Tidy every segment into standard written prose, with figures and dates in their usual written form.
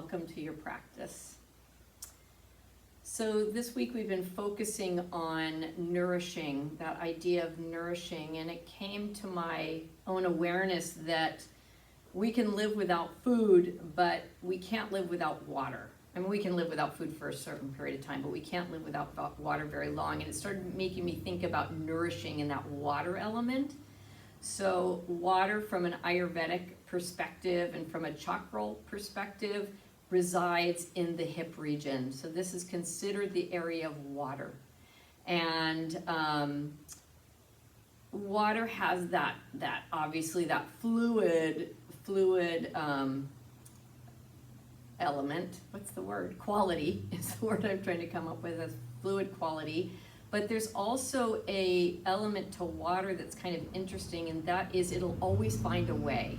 welcome to your practice. So this week we've been focusing on nourishing, that idea of nourishing, and it came to my own awareness that we can live without food, but we can't live without water. I mean, we can live without food for a certain period of time, but we can't live without water very long. And it started making me think about nourishing and that water element. So water from an Ayurvedic perspective and from a chakral perspective resides in the hip region. So this is considered the area of water. And water has that obviously that fluid element. What's the word? Quality is the word I'm trying to come up with, as fluid quality. But there's also a element to water that's kind of interesting, and that is it'll always find a way.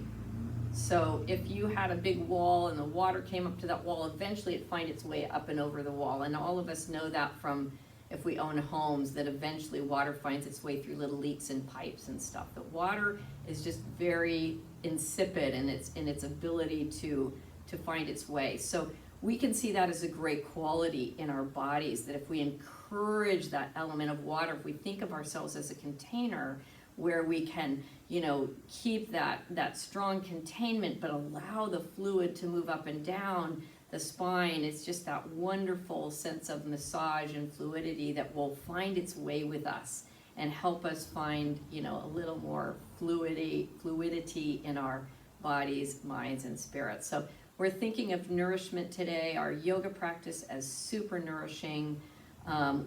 So if you had a big wall and the water came up to that wall, eventually it'd find its way up and over the wall. And all of us know that from if we own homes, that eventually water finds its way through little leaks in pipes and stuff. But water is just very insipid in its ability to find its way. So we can see that as a great quality in our bodies, that if we encourage that element of water, if we think of ourselves as a container where we can, keep that strong containment, but allow the fluid to move up and down the spine, it's just that wonderful sense of massage and fluidity that will find its way with us and help us find, a little more fluidity in our bodies, minds, and spirits. So we're thinking of nourishment today, our yoga practice as super nourishing,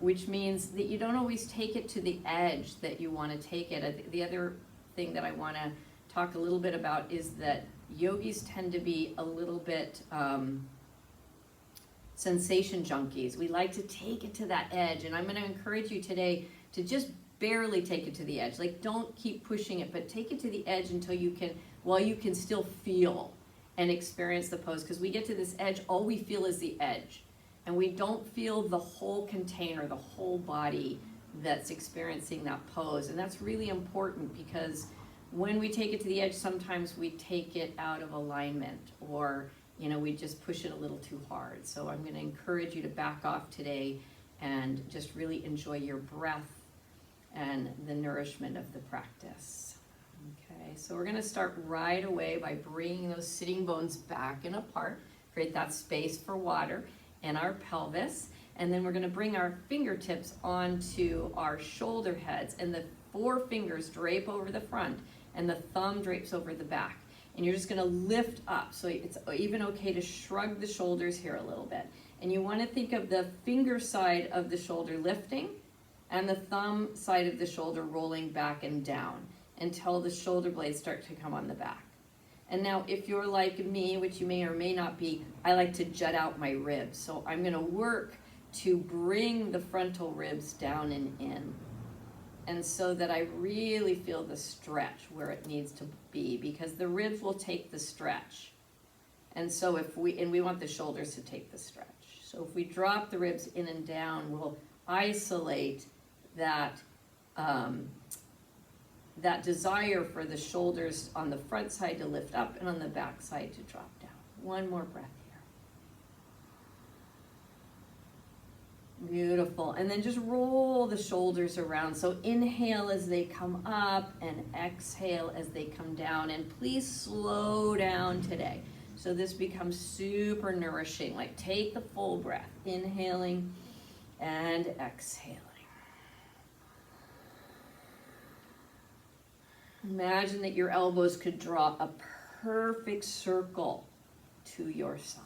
which means that you don't always take it to the edge that you want to take it. The other thing that I want to talk a little bit about is that yogis tend to be a little bit sensation junkies. We like to take it to that edge, and I'm going to encourage you today to just barely take it to the edge. Like, don't keep pushing it, but take it to the edge until you can still feel and experience the pose, because we get to this edge, all we feel is the edge, and we don't feel the whole container, the whole body that's experiencing that pose. And that's really important, because when we take it to the edge, sometimes we take it out of alignment, or we just push it a little too hard. So I'm going to encourage you to back off today and just really enjoy your breath and the nourishment of the practice. Okay, so we're going to start right away by bringing those sitting bones back and apart. Create that space for water in our pelvis. And then we're going to bring our fingertips onto our shoulder heads, and the 4 fingers drape over the front and the thumb drapes over the back. And you're just going to lift up. So it's even okay to shrug the shoulders here a little bit. And you want to think of the finger side of the shoulder lifting and the thumb side of the shoulder rolling back and down until the shoulder blades start to come on the back. And now if you're like me, which you may or may not be, I like to jut out my ribs. So I'm going to work to bring the frontal ribs down and in. And so that I really feel the stretch where it needs to be, because the ribs will take the stretch. And so we want the shoulders to take the stretch. So if we drop the ribs in and down, we'll isolate that desire for the shoulders on the front side to lift up and on the back side to drop down. One more breath here. Beautiful. And then just roll the shoulders around. So inhale as they come up and exhale as they come down. And please slow down today, so this becomes super nourishing. Like, take the full breath, inhaling and exhaling. Imagine that your elbows could draw a perfect circle to your sides.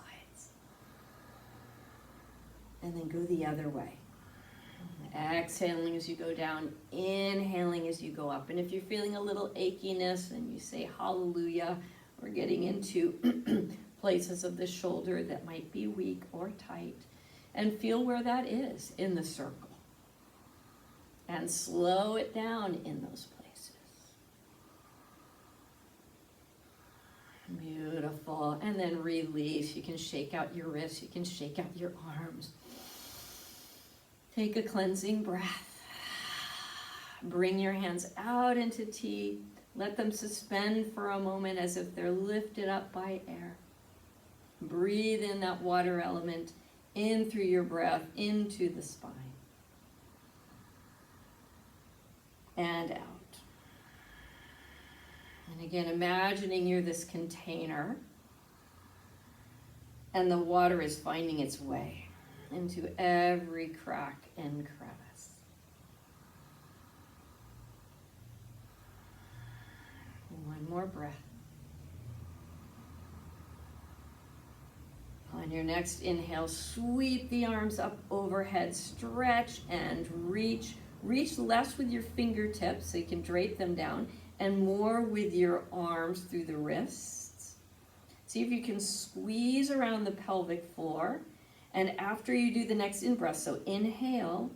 And then go the other way. Exhaling as you go down, inhaling as you go up. And if you're feeling a little achiness, and you say hallelujah, we're getting into places of the shoulder that might be weak or tight. And feel where that is in the circle. And slow it down in those places. Beautiful. And then release. You can shake out your wrists. You can shake out your arms. Take a cleansing breath. Bring your hands out into T. Let them suspend for a moment as if they're lifted up by air. Breathe in that water element in through your breath into the spine. And out. And again, imagining you're this container and the water is finding its way into every crack and crevice. And one more breath. On your next inhale, sweep the arms up overhead, stretch and reach. Reach less with your fingertips so you can drape them down, and more with your arms through the wrists. See if you can squeeze around the pelvic floor. And after you do the next in-breath, so inhale,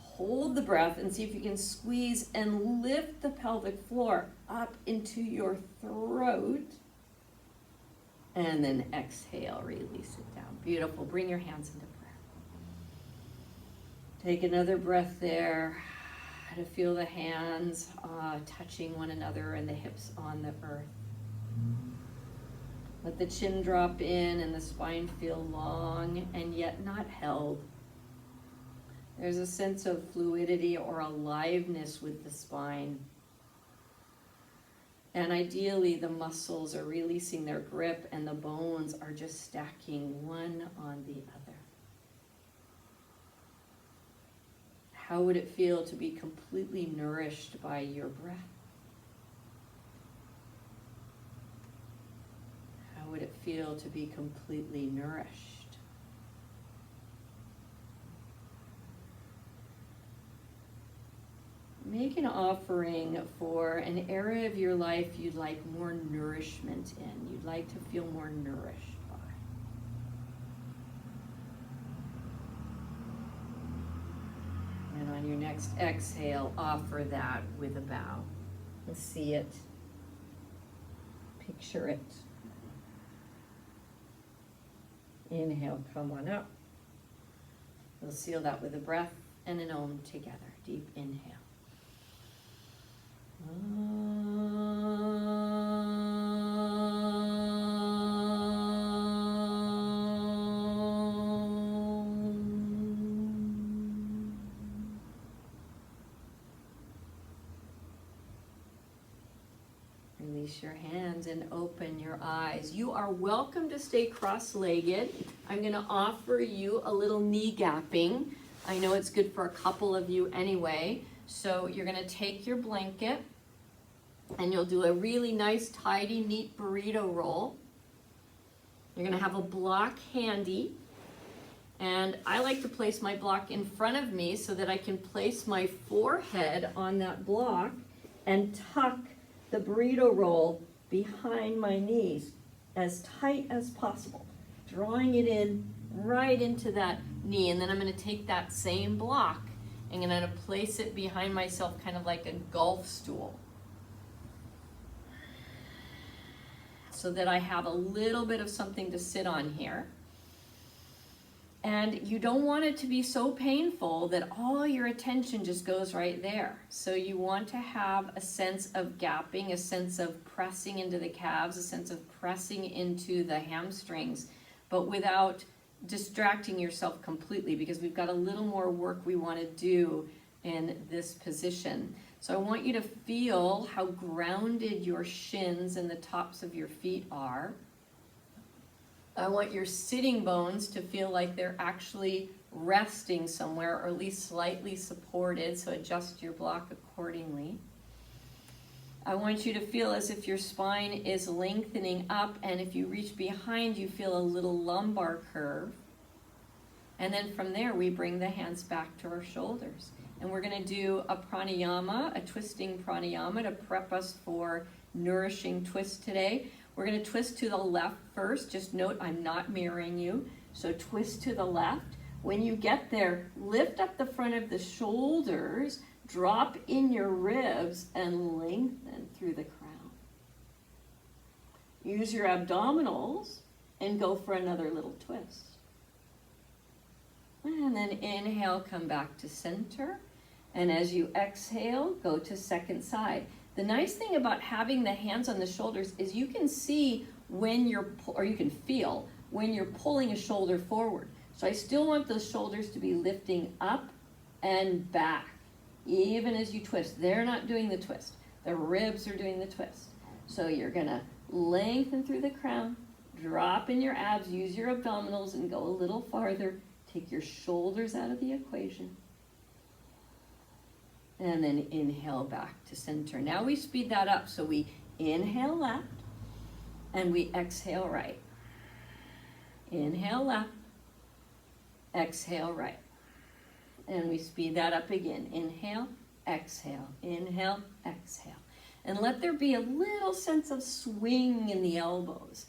hold the breath, and see if you can squeeze and lift the pelvic floor up into your throat. And then exhale, release it down. Beautiful. Bring your hands into prayer. Take another breath there to feel the hands touching one another and the hips on the earth. Let the chin drop in and the spine feel long and yet not held. There's a sense of fluidity or aliveness with the spine. And ideally, the muscles are releasing their grip and the bones are just stacking one on the other. How would it feel to be completely nourished by your breath? How would it feel to be completely nourished? Make an offering for an area of your life you'd like more nourishment in, you'd like to feel more nourished by. And on your next exhale, offer that with a bow. And see it. Picture it. Inhale, come on up. We'll seal that with a breath and an Om together. Deep inhale. Release your hands and open your eyes. You are welcome to stay cross-legged. I'm going to offer you a little knee gapping. I know it's good for a couple of you anyway. So you're going to take your blanket and you'll do a really nice, tidy, neat burrito roll. You're going to have a block handy. And I like to place my block in front of me so that I can place my forehead on that block and tuck the burrito roll behind my knees as tight as possible, drawing it in right into that knee. And then I'm going to take that same block and I'm going to place it behind myself, kind of like a golf stool, so that I have a little bit of something to sit on here. And you don't want it to be so painful that all your attention just goes right there. So you want to have a sense of gapping, a sense of pressing into the calves, a sense of pressing into the hamstrings, but without distracting yourself completely, because we've got a little more work we want to do in this position. So I want you to feel how grounded your shins and the tops of your feet are. I want your sitting bones to feel like they're actually resting somewhere, or at least slightly supported, so adjust your block accordingly. I want you to feel as if your spine is lengthening up, and if you reach behind, you feel a little lumbar curve. And then from there, we bring the hands back to our shoulders. And we're going to do a pranayama, a twisting pranayama, to prep us for nourishing twist today. We're going to twist to the left first. Just note, I'm not mirroring you. So twist to the left. When you get there, lift up the front of the shoulders, drop in your ribs, and lengthen through the crown. Use your abdominals and go for another little twist. And then inhale, come back to center. And as you exhale, go to second side. The nice thing about having the hands on the shoulders is you can see when or you can feel when you're pulling a shoulder forward. So I still want those shoulders to be lifting up and back, even as you twist. They're not doing the twist. The ribs are doing the twist. So you're gonna lengthen through the crown, drop in your abs, use your abdominals, and go a little farther. Take your shoulders out of the equation. And then inhale back to center. Now we speed that up. So we inhale left, and we exhale right. Inhale left, exhale right. And we speed that up again. Inhale, exhale, inhale, exhale. And let there be a little sense of swing in the elbows.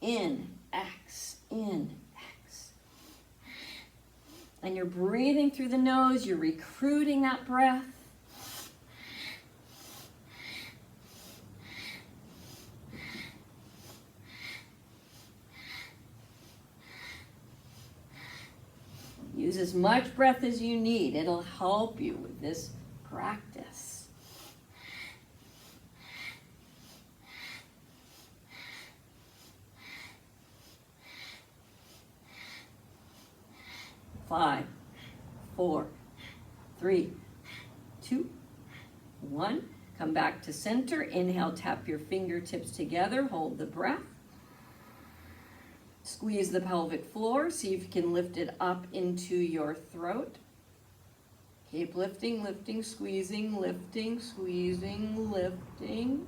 In, X, in, X. And you're breathing through the nose, you're recruiting that breath. Use as much breath as you need. It'll help you with this practice. Five, 4, 3, 2, 1. Come back to center. Inhale, tap your fingertips together. Hold the breath. Squeeze the pelvic floor. See if you can lift it up into your throat. Keep lifting, lifting, squeezing, lifting, squeezing, lifting.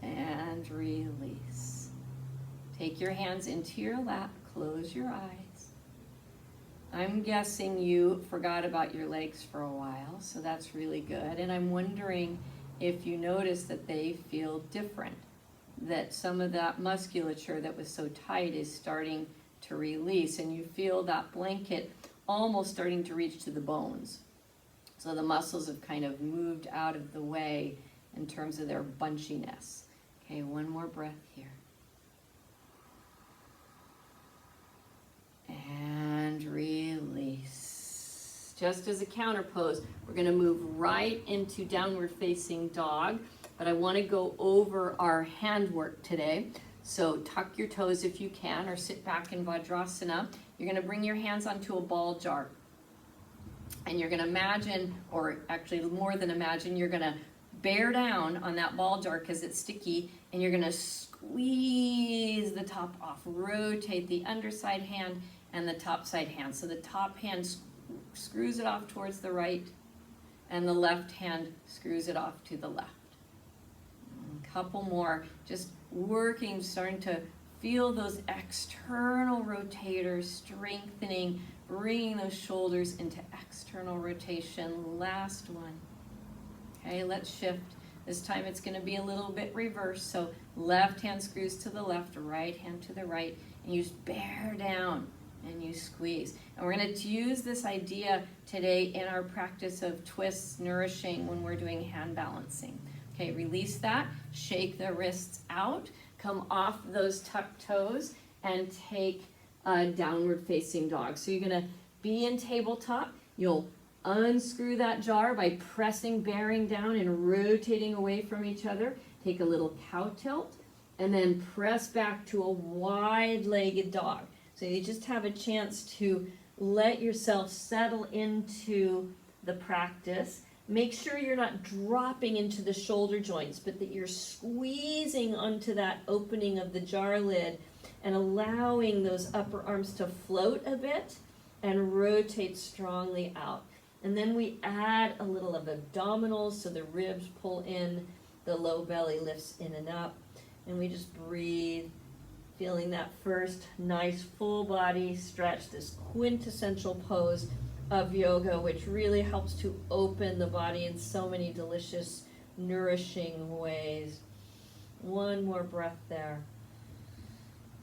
And release. Take your hands into your lap. Close your eyes. I'm guessing you forgot about your legs for a while, so that's really good. And I'm wondering if you notice that they feel different, that some of that musculature that was so tight is starting to release, and you feel that blanket almost starting to reach to the bones. So the muscles have kind of moved out of the way in terms of their bunchiness. Okay, one more breath here. And release. Just as a counter pose, we're going to move right into downward facing dog, but I want to go over our handwork today. So tuck your toes if you can, or sit back in Vajrasana. You're going to bring your hands onto a ball jar. And you're going to imagine, or actually more than imagine, you're going to bear down on that ball jar because it's sticky, and you're going to squeeze the top off. Rotate the underside hand and the top side hand. So the top hand screws it off towards the right, and the left hand screws it off to the left. A couple more, just working, starting to feel those external rotators strengthening, bringing those shoulders into external rotation. Last one. Okay, let's shift. This time it's going to be a little bit reverse. So left hand screws to the left, right hand to the right, and you just bear down and you squeeze. And we're going to use this idea today in our practice of twists, nourishing, when we're doing hand balancing. Okay, release that, shake the wrists out, come off those tucked toes, and take a downward facing dog. So you're going to be in tabletop. You'll unscrew that jar by pressing, bearing down, and rotating away from each other. Take a little cow tilt, and then press back to a wide-legged dog. So you just have a chance to let yourself settle into the practice. Make sure you're not dropping into the shoulder joints, but that you're squeezing onto that opening of the jar lid and allowing those upper arms to float a bit and rotate strongly out. And then we add a little of abdominals so the ribs pull in, the low belly lifts in and up, and we just breathe, feeling that first nice full body stretch, this quintessential pose of yoga, which really helps to open the body in so many delicious, nourishing ways. One more breath there.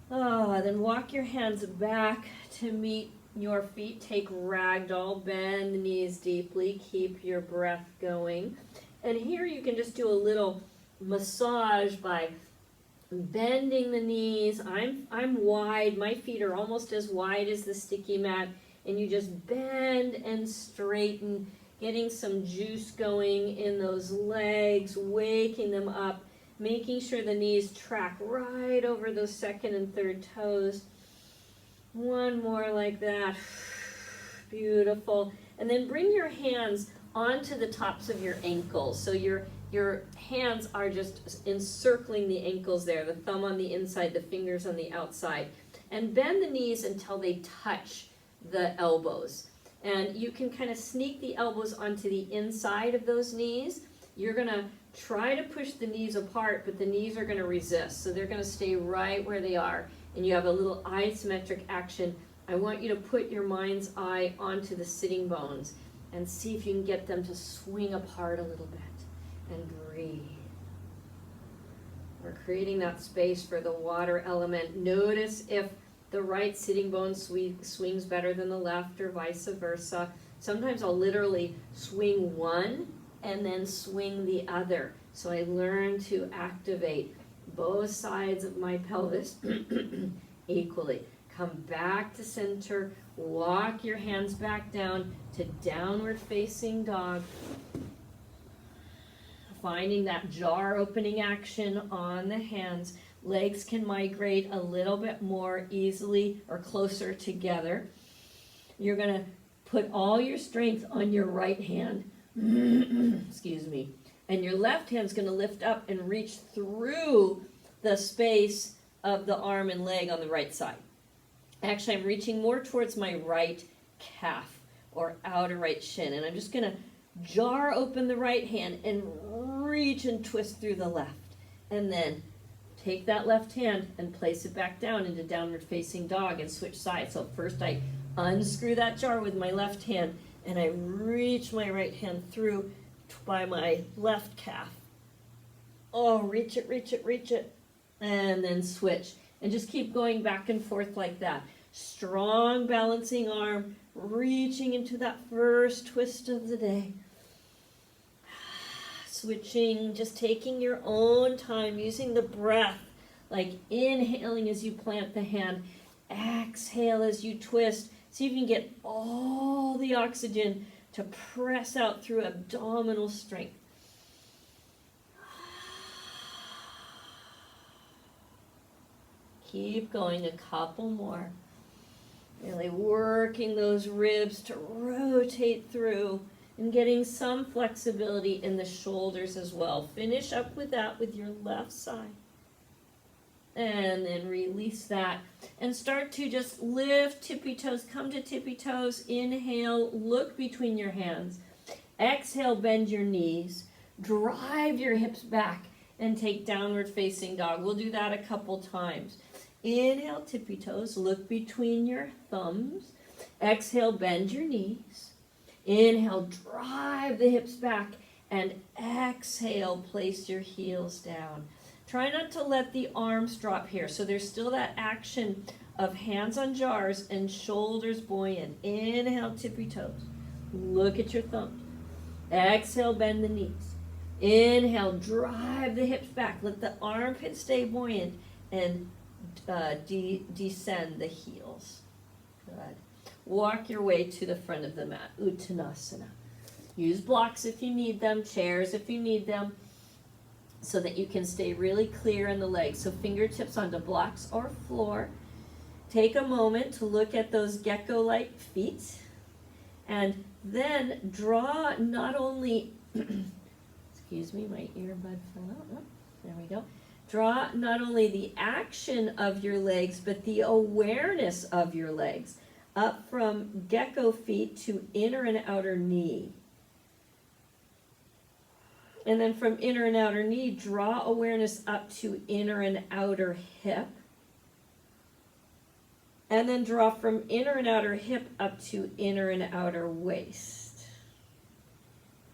Then walk your hands back to meet your feet. Take ragdoll, bend the knees deeply, keep your breath going. And here you can just do a little massage by bending the knees. I'm wide, my feet are almost as wide as the sticky mat, and you just bend and straighten, getting some juice going in those legs, waking them up, making sure the knees track right over those second and third toes. One more like that. Beautiful. And then bring your hands onto the tops of your ankles. So your hands are just encircling the ankles there, the thumb on the inside, the fingers on the outside. And bend the knees until they touch the elbows. And you can kind of sneak the elbows onto the inside of those knees. You're going to try to push the knees apart, but the knees are going to resist. So they're going to stay right where they are. And you have a little isometric action. I want you to put your mind's eye onto the sitting bones and see if you can get them to swing apart a little bit. And breathe. We're creating that space for the water element. Notice if the right sitting bone swings better than the left or vice versa. Sometimes I'll literally swing one and then swing the other. So I learn to activate both sides of my pelvis equally. Come back to center, walk your hands back down to downward facing dog. Finding that jar opening action on the hands. Legs can migrate a little bit more easily or closer together. You're going to put all your strength on your right hand. Excuse me. And your left hand's going to lift up and reach through the space of the arm and leg on the right side. Actually, I'm reaching more towards my right calf or outer right shin. And I'm just going to jar open the right hand and reach and twist through the left. And then take that left hand and place it back down into downward facing dog and switch sides. So first I unscrew that jar with my left hand and I reach my right hand through by my left calf. Oh, reach it, reach it, reach it. And then switch. And just keep going back and forth like that. Strong balancing arm, reaching into that first twist of the day. Switching, just taking your own time, using the breath, like inhaling as you plant the hand, exhale as you twist. See if you can get all the oxygen to press out through abdominal strength. Keep going, a couple more. Really working those ribs to rotate through and getting some flexibility in the shoulders as well. Finish up with that with your left side. And then release that. And start to just lift tippy toes. Come to tippy toes. Inhale, look between your hands. Exhale, bend your knees. Drive your hips back and take downward facing dog. We'll do that a couple times. Inhale, tippy toes. Look between your thumbs. Exhale, bend your knees. Inhale, drive the hips back, and exhale, place your heels down. Try not to let the arms drop here. So there's still that action of hands on jars and shoulders buoyant. Inhale, tippy toes. Look at your thumbs. Exhale, bend the knees. Inhale, drive the hips back. Let the armpits stay buoyant and descend the heels. Good. Walk your way to the front of the mat, Uttanasana. Use blocks if you need them, chairs if you need them, so that you can stay really clear in the legs. So fingertips onto blocks or floor. Take a moment to look at those gecko-like feet, and then draw not only, excuse me, my earbud fell out. Oh, there we go. Draw not only the action of your legs, but the awareness of your legs. Up from gecko feet to inner and outer knee. And then from inner and outer knee, draw awareness up to inner and outer hip. And then draw from inner and outer hip up to inner and outer waist.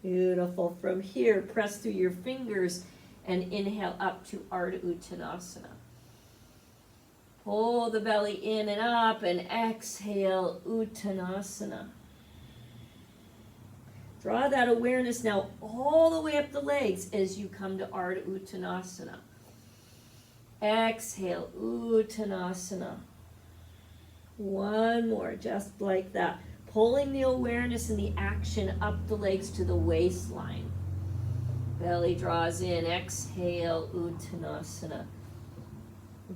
Beautiful. From here, press through your fingers and inhale up to Ardha Uttanasana. Pull the belly in and up and exhale, Uttanasana. Draw that awareness now all the way up the legs as you come to Ardha Uttanasana. Exhale, Uttanasana. One more, just like that. Pulling the awareness and the action up the legs to the waistline. Belly draws in. Exhale, Uttanasana.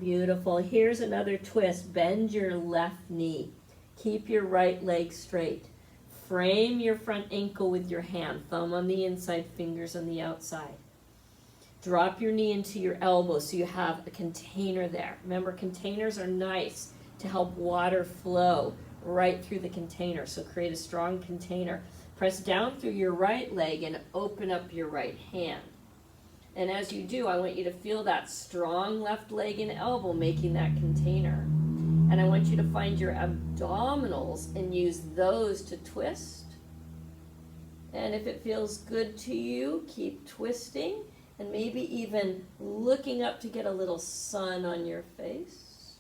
Beautiful. Here's another twist. Bend your left knee. Keep your right leg straight. Frame your front ankle with your hand. Thumb on the inside, fingers on the outside. Drop your knee into your elbow so you have a container there. Remember, containers are nice to help water flow right through the container. So create a strong container. Press down through your right leg and open up your right hand. And as you do, I want you to feel that strong left leg and elbow making that container. And I want you to find your abdominals and use those to twist. And if it feels good to you, keep twisting. And maybe even looking up to get a little sun on your face.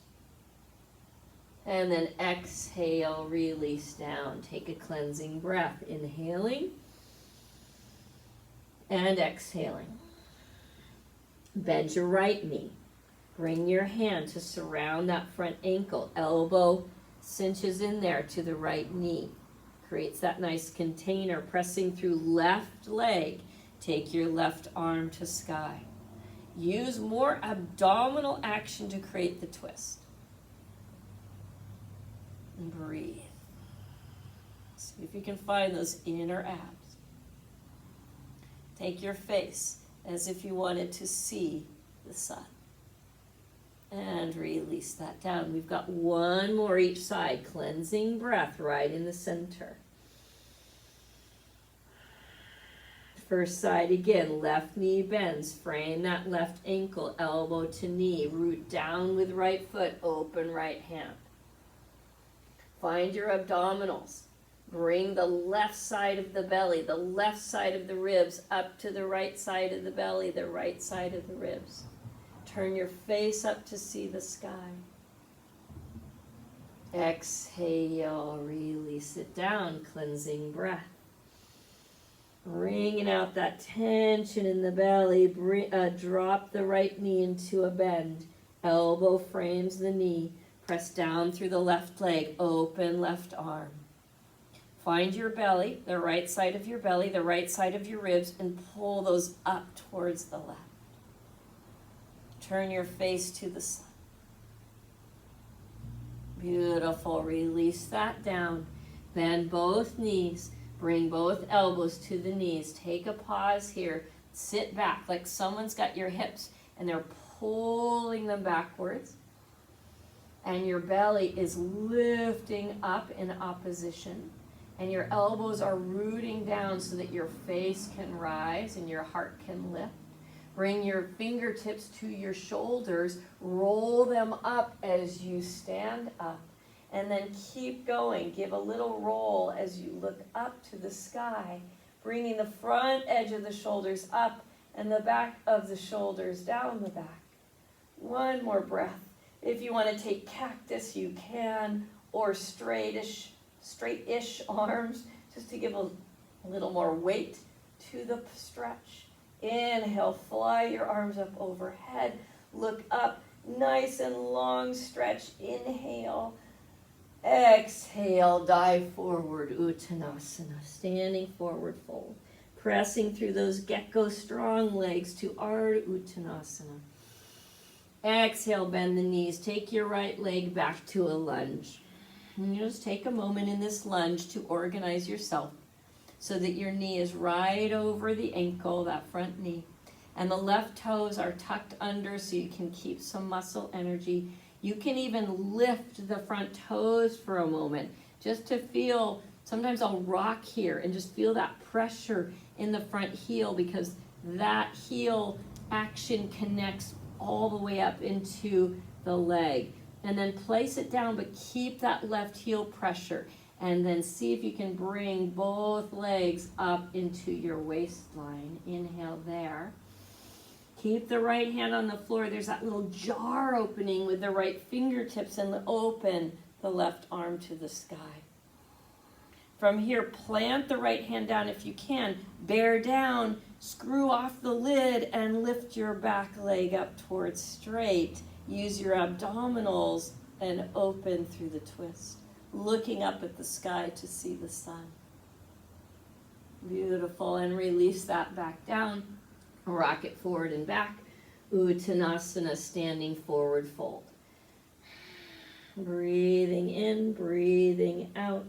And then exhale, release down. Take a cleansing breath. Inhaling and exhaling. Bend your right knee. Bring your hand to surround that front ankle. Elbow cinches in there to the right knee. Creates that nice container. Pressing through left leg. Take your left arm to sky. Use more abdominal action to create the twist. And breathe. See if you can find those inner abs. Take your face as if you wanted to see the sun. And release that down. We've got one more each side. Cleansing breath right in the center. First side again, left knee bends, frame that left ankle, elbow to knee, root down with right foot, open right hand. Find your abdominals. Bring the left side of the belly, the left side of the ribs up to the right side of the belly, the right side of the ribs. Turn your face up to see the sky. Exhale, release it down, cleansing breath. Bringing out that tension in the belly. Drop the right knee into a bend. Elbow frames the knee. Press down through the left leg. Open left arm. Find your belly, the right side of your belly, the right side of your ribs, and pull those up towards the left. Turn your face to the sun. Beautiful. Release that down. Bend both knees. Bring both elbows to the knees. Take a pause here. Sit back like someone's got your hips and they're pulling them backwards. And your belly is lifting up in opposition. And your elbows are rooting down so that your face can rise and your heart can lift. Bring your fingertips to your shoulders. Roll them up as you stand up. And then keep going. Give a little roll as you look up to the sky, bringing the front edge of the shoulders up and the back of the shoulders down the back. One more breath. If you want to take cactus, you can, or straight-ish arms, just to give a little more weight to the stretch. Inhale, fly your arms up overhead. Look up, nice and long stretch. Inhale. Exhale, dive forward, Uttanasana, standing forward fold. Pressing through those gecko strong legs to Ardha Uttanasana. Exhale, bend the knees. Take your right leg back to a lunge. And you just take a moment in this lunge to organize yourself so that your knee is right over the ankle, that front knee. And the left toes are tucked under so you can keep some muscle energy. You can even lift the front toes for a moment just to feel. Sometimes I'll rock here and just feel that pressure in the front heel because that heel action connects all the way up into the leg. And then place it down, but keep that left heel pressure. And then see if you can bring both legs up into your waistline. Inhale there. Keep the right hand on the floor. There's that little jar opening with the right fingertips and open the left arm to the sky. From here, plant the right hand down if you can. Bear down, screw off the lid, and lift your back leg up towards straight. Use your abdominals and open through the twist. Looking up at the sky to see the sun. Beautiful. And release that back down. Rock it forward and back. Uttanasana, standing forward fold. Breathing in, breathing out.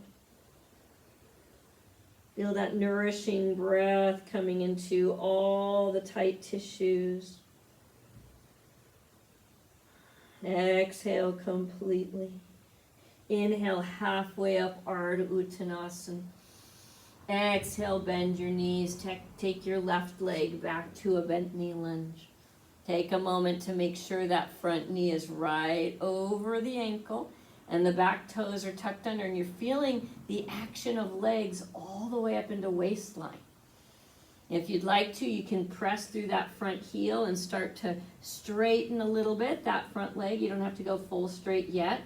Feel that nourishing breath coming into all the tight tissues. Exhale completely. Inhale halfway up, Ardha Uttanasana. Exhale, bend your knees. Take your left leg back to a bent knee lunge. Take a moment to make sure that front knee is right over the ankle and the back toes are tucked under, and you're feeling the action of legs all the way up into waistline. If you'd like to, you can press through that front heel and start to straighten a little bit that front leg. You don't have to go full straight yet,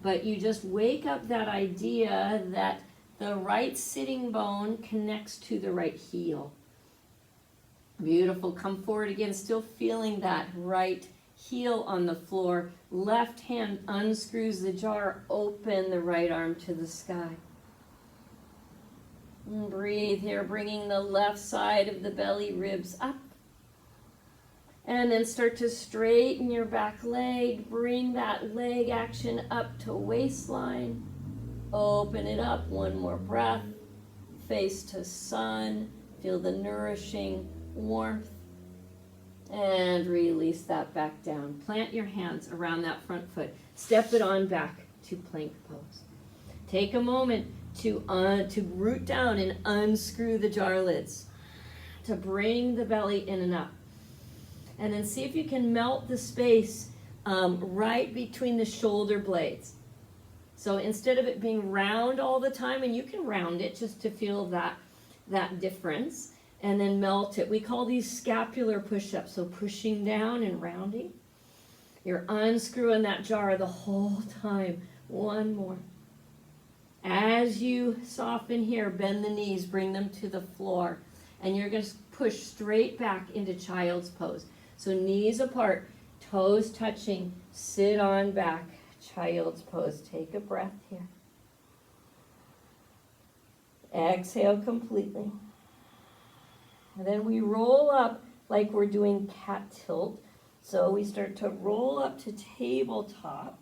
but you just wake up that idea that the right sitting bone connects to the right heel. Beautiful. Come forward again, still feeling that right heel on the floor. Left hand unscrews the jar, open the right arm to the sky. And breathe here, bringing the left side of the belly ribs up. And then start to straighten your back leg. Bring that leg action up to waistline. Open it up, one more breath. Face to sun. Feel the nourishing warmth. And release that back down. Plant your hands around that front foot. Step it on back to plank pose. Take a moment to root down and unscrew the jar lids. To bring the belly in and up. And then see if you can melt the space right between the shoulder blades. So instead of it being round all the time, and you can round it just to feel that difference, and then melt it. We call these scapular push-ups, so pushing down and rounding. You're unscrewing that jar the whole time. One more. As you soften here, bend the knees, bring them to the floor, and you're going to push straight back into child's pose. So knees apart, toes touching, sit on back, child's pose. Take a breath here. Exhale completely. And then we roll up like we're doing cat tilt. So we start to roll up to tabletop.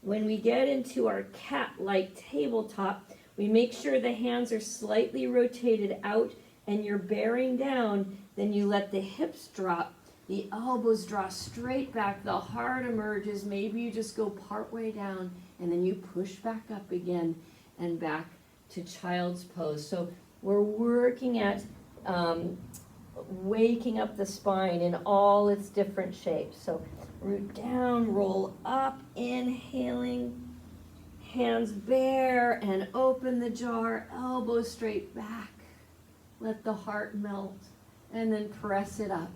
When we get into our cat-like tabletop, we make sure the hands are slightly rotated out and you're bearing down. Then you let the hips drop, the elbows draw straight back, the heart emerges. Maybe you just go part way down and then you push back up again and back to child's pose. So we're working at waking up the spine in all its different shapes. So root down, roll up, inhaling, hands bare and open the jar, elbows straight back. Let the heart melt and then press it up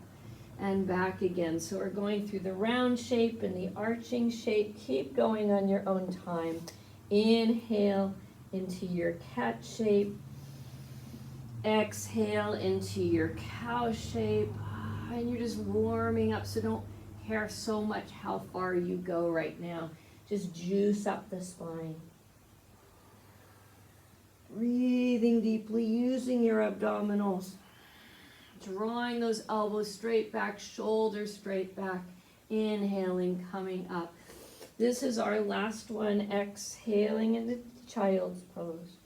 and back again. So we're going through the round shape and the arching shape. Keep going on your own time. Inhale into your cat shape. Exhale into your cow shape, and you're just warming up, so don't care so much how far you go right now. Just juice up the spine. Breathing deeply, using your abdominals. Drawing those elbows straight back, shoulders straight back. Inhaling, coming up. This is our last one, exhaling into child's pose.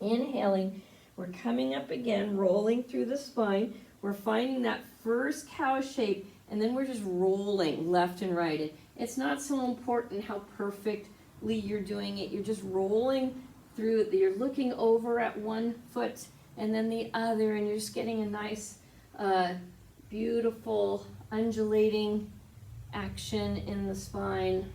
Inhaling. We're coming up again, rolling through the spine. We're finding that first cow shape, and then we're just rolling left and right. It's not so important how perfectly you're doing it. You're just rolling through it. You're looking over at one foot and then the other, and you're just getting a nice, beautiful, undulating action in the spine.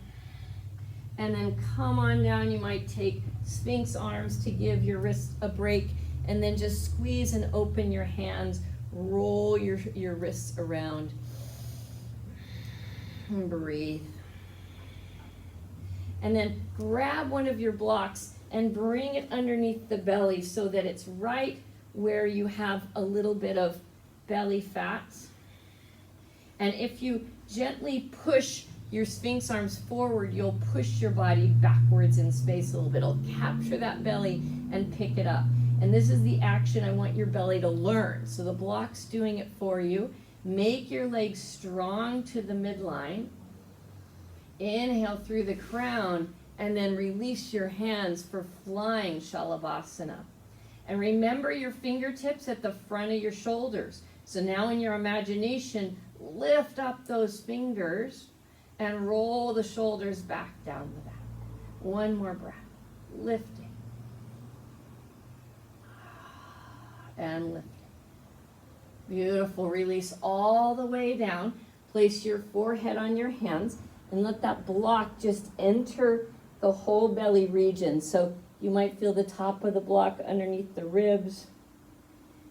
And then come on down. You might take Sphinx arms to give your wrists a break. And then just squeeze and open your hands. Roll your wrists around. And breathe. And then grab one of your blocks and bring it underneath the belly so that it's right where you have a little bit of belly fat. And if you gently push your Sphinx arms forward, you'll push your body backwards in space a little bit. It'll capture that belly and pick it up. And this is the action I want your belly to learn. So the block's doing it for you. Make your legs strong to the midline. Inhale through the crown, and then release your hands for flying Shalabhasana. And remember your fingertips at the front of your shoulders. So now in your imagination, lift up those fingers and roll the shoulders back down the back. One more breath. Lifting. And lifting. Beautiful. Release all the way down. Place your forehead on your hands and let that block just enter the whole belly region. So you might feel the top of the block underneath the ribs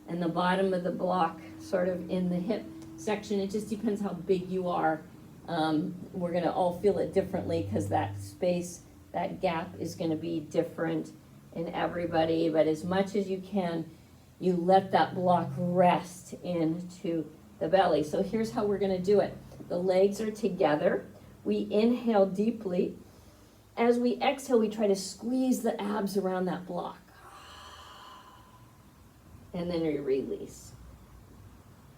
and the bottom of the block sort of in the hip section. It just depends how big you are. We're going to all feel it differently because that space, that gap is going to be different in everybody. But as much as you can, you let that block rest into the belly. So here's how we're going to do it. The legs are together. We inhale deeply. As we exhale, we try to squeeze the abs around that block. And then we release.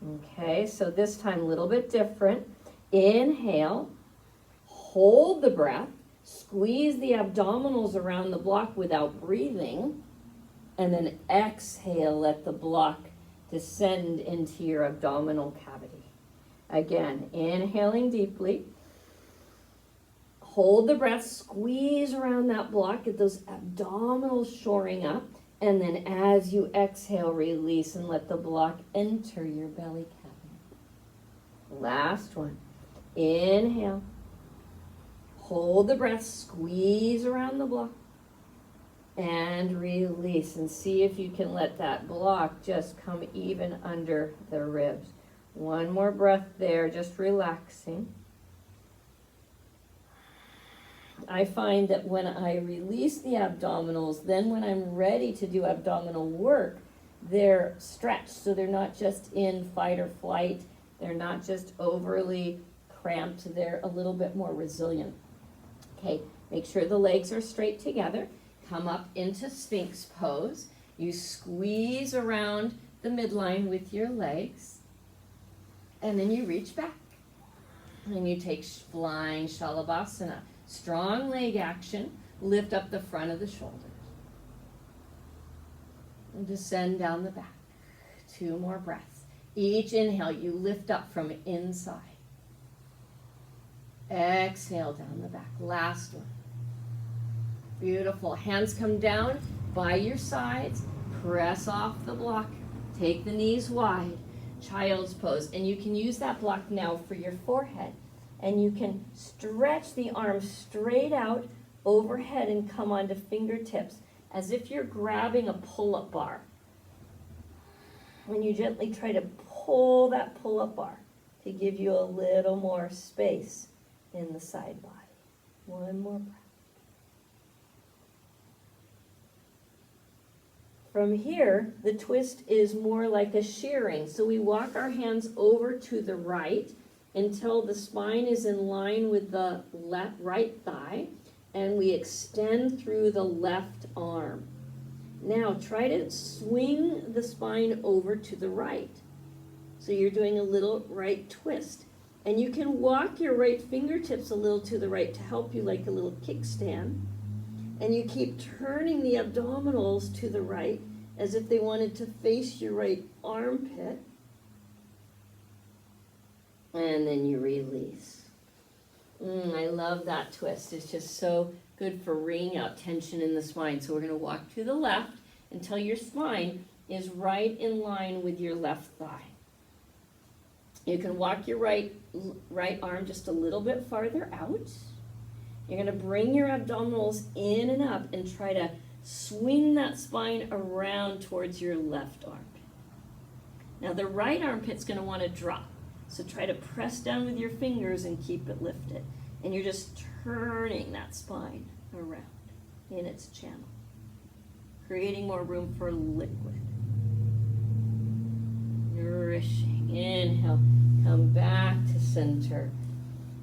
Okay, so this time a little bit different. Inhale, hold the breath, squeeze the abdominals around the block without breathing, and then exhale, let the block descend into your abdominal cavity. Again, inhaling deeply. Hold the breath, squeeze around that block, get those abdominals shoring up, and then as you exhale, release and let the block enter your belly cavity. Last one. Inhale. Hold the breath, squeeze around the block, and release. And see if you can let that block just come even under the ribs. One more breath there, just relaxing. I find that when I release the abdominals, then when I'm ready to do abdominal work, they're stretched. So they're not just in fight or flight. They're not just overly cramped. They're a little bit more resilient. Okay, make sure the legs are straight together. Come up into Sphinx pose. You squeeze around the midline with your legs. And then you reach back. And you take flying Shalabhasana. Strong leg action. Lift up the front of the shoulders. And descend down the back. 2 more breaths. Each inhale, you lift up from inside. Exhale down the back. Last one. Beautiful. Hands come down by your sides. Press off the block. Take the knees wide. Child's pose. And you can use that block now for your forehead. And you can stretch the arms straight out overhead and come onto fingertips as if you're grabbing a pull-up bar. And you gently try to pull that pull-up bar to give you a little more space in the side body. One more breath. From here, the twist is more like a shearing. So we walk our hands over to the right until the spine is in line with the right thigh, and we extend through the left arm. Now try to swing the spine over to the right. So you're doing a little right twist. And you can walk your right fingertips a little to the right to help you, like a little kickstand. And you keep turning the abdominals to the right as if they wanted to face your right armpit. And then you release. I love that twist. It's just so good for wringing out tension in the spine. So we're going to walk to the left until your spine is right in line with your left thigh. You can walk your right arm just a little bit farther out. You're going to bring your abdominals in and up and try to swing that spine around towards your left armpit. Now the right armpit's going to want to drop. So try to press down with your fingers and keep it lifted. And you're just turning that spine around in its channel, creating more room for liquid. Nourishing. Inhale. Come back to center.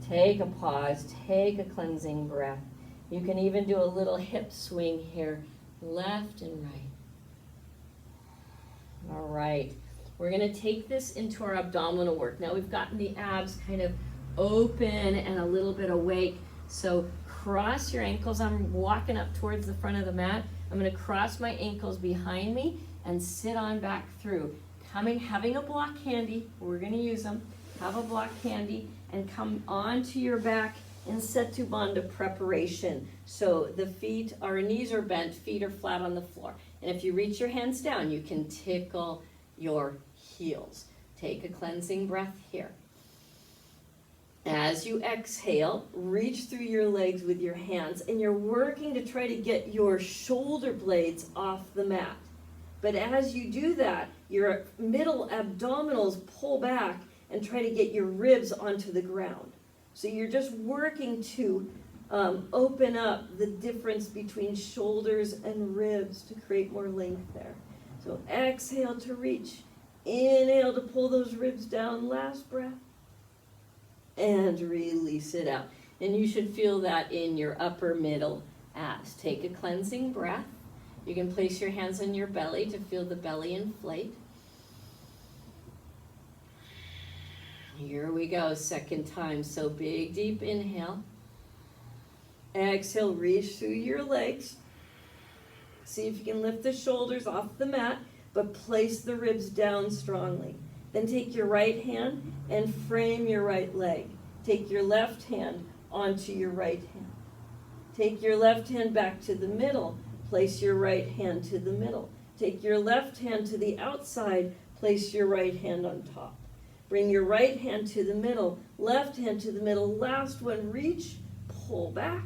Take a pause. Take a cleansing breath. You can even do a little hip swing here, left and right. All right. We're going to take this into our abdominal work. Now we've gotten the abs kind of open and a little bit awake. So cross your ankles. I'm walking up towards the front of the mat. I'm going to cross my ankles behind me and sit on back through. Having a block handy, we're going to use them. Have a block handy and come onto your back in Setu Bandha preparation. So the feet, our knees are bent, feet are flat on the floor. And if you reach your hands down, you can tickle your heels. Take a cleansing breath here. As you exhale, reach through your legs with your hands, and you're working to try to get your shoulder blades off the mat. But as you do that, your middle abdominals pull back and try to get your ribs onto the ground. So you're just working to open up the difference between shoulders and ribs to create more length there. So exhale to reach. Inhale to pull those ribs down. Last breath. And release it out. And you should feel that in your upper middle abs. Take a cleansing breath. You can place your hands on your belly to feel the belly inflate. Here we go, second time. So big, deep inhale. Exhale, reach through your legs. See if you can lift the shoulders off the mat, but place the ribs down strongly. Then take your right hand and frame your right leg. Take your left hand onto your right hand. Take your left hand back to the middle. Place your right hand to the middle. Take your left hand to the outside. Place your right hand on top. Bring your right hand to the middle, left hand to the middle. Last one, reach, pull back,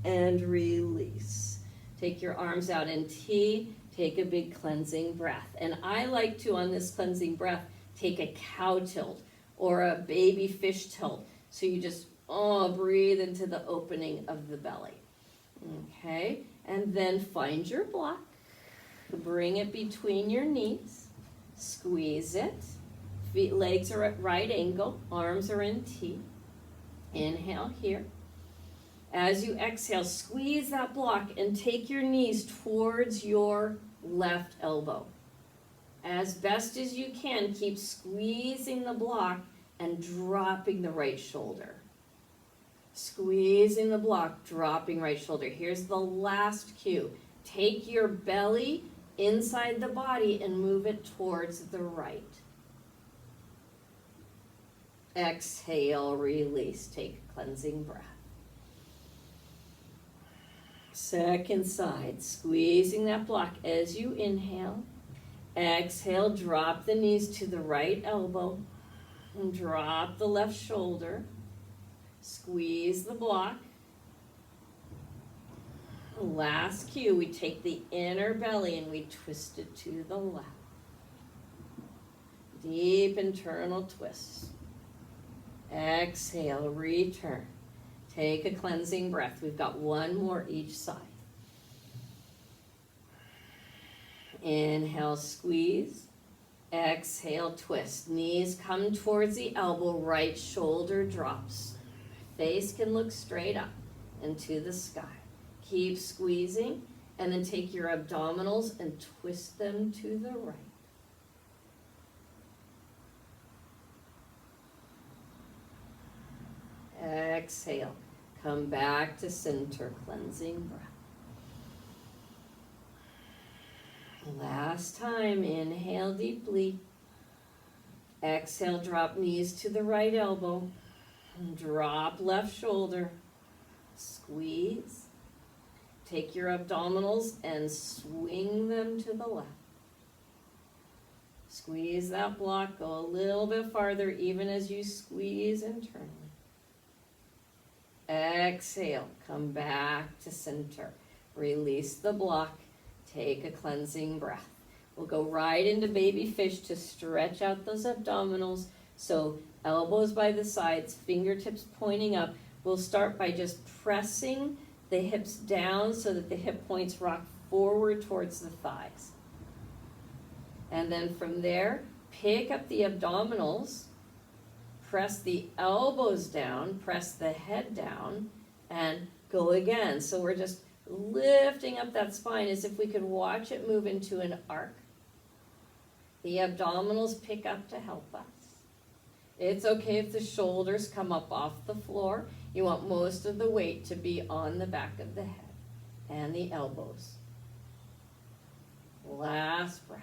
and release. Take your arms out in T. Take a big cleansing breath. And I like to, on this cleansing breath, take a cow tilt or a baby fish tilt. So you just breathe into the opening of the belly. Okay, and then find your block. Bring it between your knees. Squeeze it. Feet, legs are at right angle. Arms are in T. Inhale here. As you exhale, squeeze that block and take your knees towards your left elbow. As best as you can, keep squeezing the block and dropping the right shoulder. Squeezing the block, dropping right shoulder. Here's the last cue. Take your belly inside the body and move it towards the right. Exhale, release. Take a cleansing breath. Second side, squeezing that block as you inhale. Exhale, drop the knees to the right elbow. And drop the left shoulder. Squeeze the block. Last cue, we take the inner belly and we twist it to the left. Deep internal twist. Exhale, return. Take a cleansing breath. We've got one more each side. Inhale, squeeze. Exhale, twist. Knees come towards the elbow, right shoulder drops. Face can look straight up into the sky. Keep squeezing, and then take your abdominals and twist them to the right. Exhale. Come back to center, cleansing breath. Last time, inhale deeply. Exhale, drop knees to the right elbow. Drop left shoulder. Squeeze. Take your abdominals and swing them to the left. Squeeze that block, go a little bit farther even as you squeeze internally. Exhale, come back to center. Release the block, take a cleansing breath. We'll go right into baby fish to stretch out those abdominals. So elbows by the sides, fingertips pointing up. We'll start by just pressing the hips down so that the hip points rock forward towards the thighs. And then from there, pick up the abdominals, press the elbows down, press the head down, and go again. So we're just lifting up that spine as if we could watch it move into an arc. The abdominals pick up to help us. It's okay if the shoulders come up off the floor. You want most of the weight to be on the back of the head and the elbows. Last breath.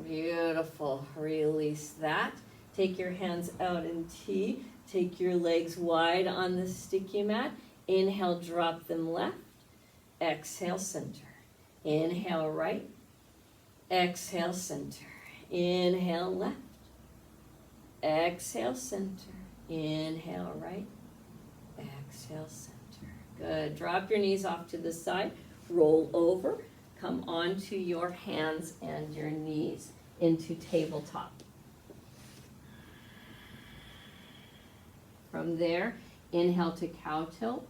Beautiful. Release that. Take your hands out in T. Take your legs wide on the sticky mat. Inhale, drop them left. Exhale, center. Inhale, right. Exhale, center. Inhale, left. Exhale, center. Inhale, right. Exhale, center. Good. Drop your knees off to the side. Roll over. Come onto your hands and your knees into tabletop. From there, inhale to cow tilt.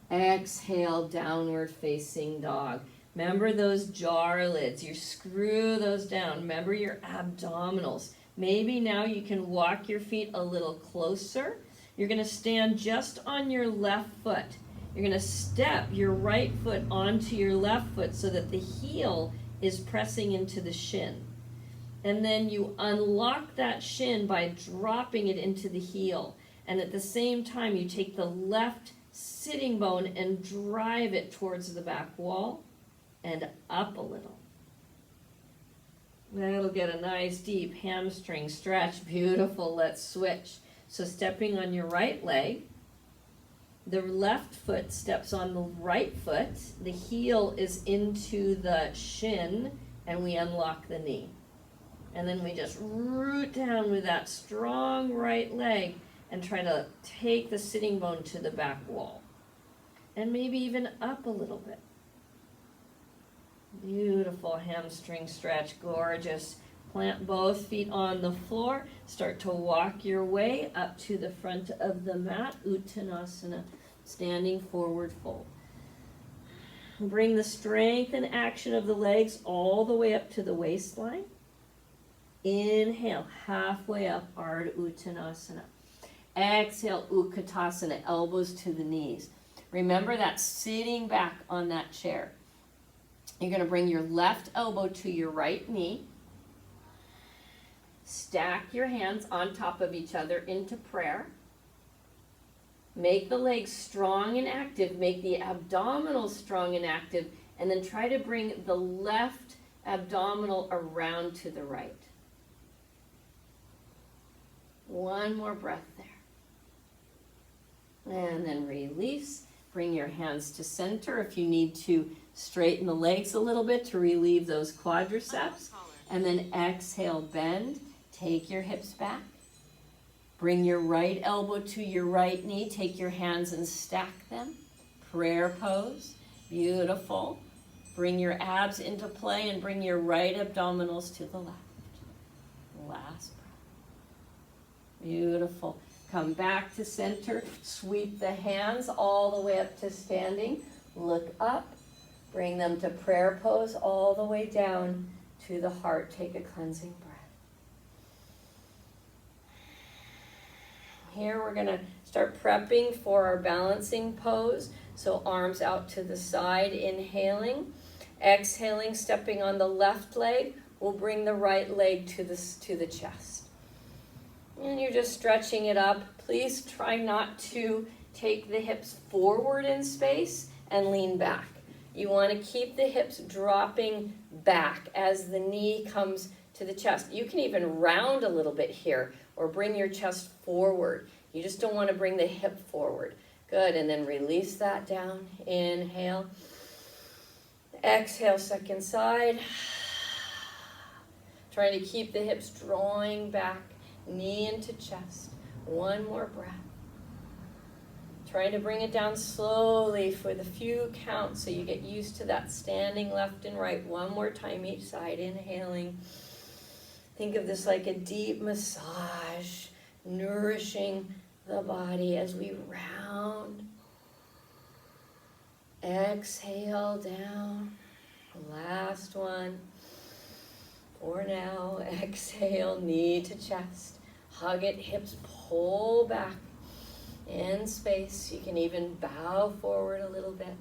Exhale, downward facing dog. Remember those jar lids. You screw those down. Remember your abdominals. Maybe now you can walk your feet a little closer. You're going to stand just on your left foot. You're going to step your right foot onto your left foot so that the heel is pressing into the shin. And then you unlock that shin by dropping it into the heel. And at the same time, you take the left sitting bone and drive it towards the back wall and up a little. That'll get a nice deep hamstring stretch. Beautiful. Let's switch. So stepping on your right leg, the left foot steps on the right foot. The heel is into the shin, and we unlock the knee. And then we just root down with that strong right leg and try to take the sitting bone to the back wall. And maybe even up a little bit. Beautiful hamstring stretch, gorgeous. Plant both feet on the floor. Start to walk your way up to the front of the mat, Uttanasana, standing forward fold. Bring the strength and action of the legs all the way up to the waistline. Inhale, halfway up, Ardha Uttanasana. Exhale, Utkatasana, elbows to the knees. Remember that sitting back on that chair. You're going to bring your left elbow to your right knee. Stack your hands on top of each other into prayer. Make the legs strong and active. Make the abdominals strong and active. And then try to bring the left abdominal around to the right. One more breath there. And then release. Bring your hands to center if you need to straighten the legs a little bit to relieve those quadriceps. And then exhale, bend. Take your hips back. Bring your right elbow to your right knee. Take your hands and stack them. Prayer pose. Beautiful. Bring your abs into play and bring your right abdominals to the left. Last breath. Beautiful. Come back to center. Sweep the hands all the way up to standing. Look up. Bring them to prayer pose all the way down to the heart. Take a cleansing breath. Here we're going to start prepping for our balancing pose. So arms out to the side, inhaling. Exhaling, stepping on the left leg. We'll bring the right leg to the chest. And you're just stretching it up. Please try not to take the hips forward in space and lean back. You want to keep the hips dropping back as the knee comes to the chest. You can even round a little bit here or bring your chest forward. You just don't want to bring the hip forward. Good, and then release that down. Inhale. Exhale, second side. Trying to keep the hips drawing back. Knee into chest. One more breath. Trying to bring it down slowly for the few counts so you get used to that standing left and right. One more time each side. Inhaling. Think of this like a deep massage, nourishing the body as we round. Exhale down. Last one. For now, exhale, knee to chest. Hug it, hips pull back in space. You can even bow forward a little bit.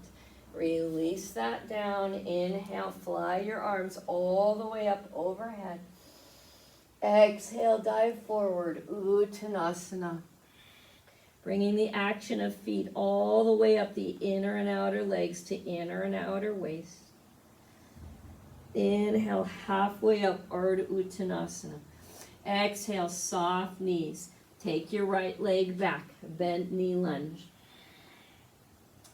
Release that down. Inhale, fly your arms all the way up overhead. Exhale, dive forward, Uttanasana. Bringing the action of feet all the way up the inner and outer legs to inner and outer waist. Inhale, halfway up, Ardha Uttanasana. Exhale, soft knees. Take your right leg back, bent knee lunge.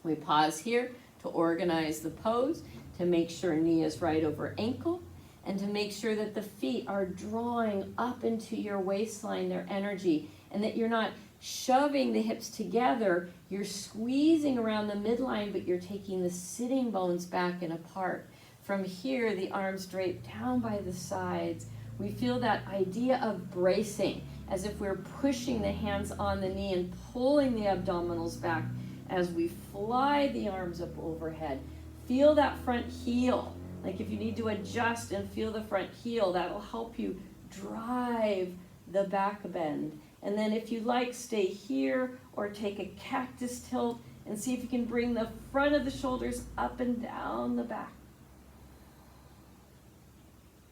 We pause here to organize the pose, to make sure knee is right over ankle, and to make sure that the feet are drawing up into your waistline, their energy, and that you're not shoving the hips together, you're squeezing around the midline, but you're taking the sitting bones back and apart. From here, the arms drape down by the sides. We feel that idea of bracing, as if we're pushing the hands on the knee and pulling the abdominals back as we fly the arms up overhead. Feel that front heel. Like if you need to adjust and feel the front heel, that'll help you drive the back bend. And then if you like, stay here or take a cactus tilt and see if you can bring the front of the shoulders up and down the back.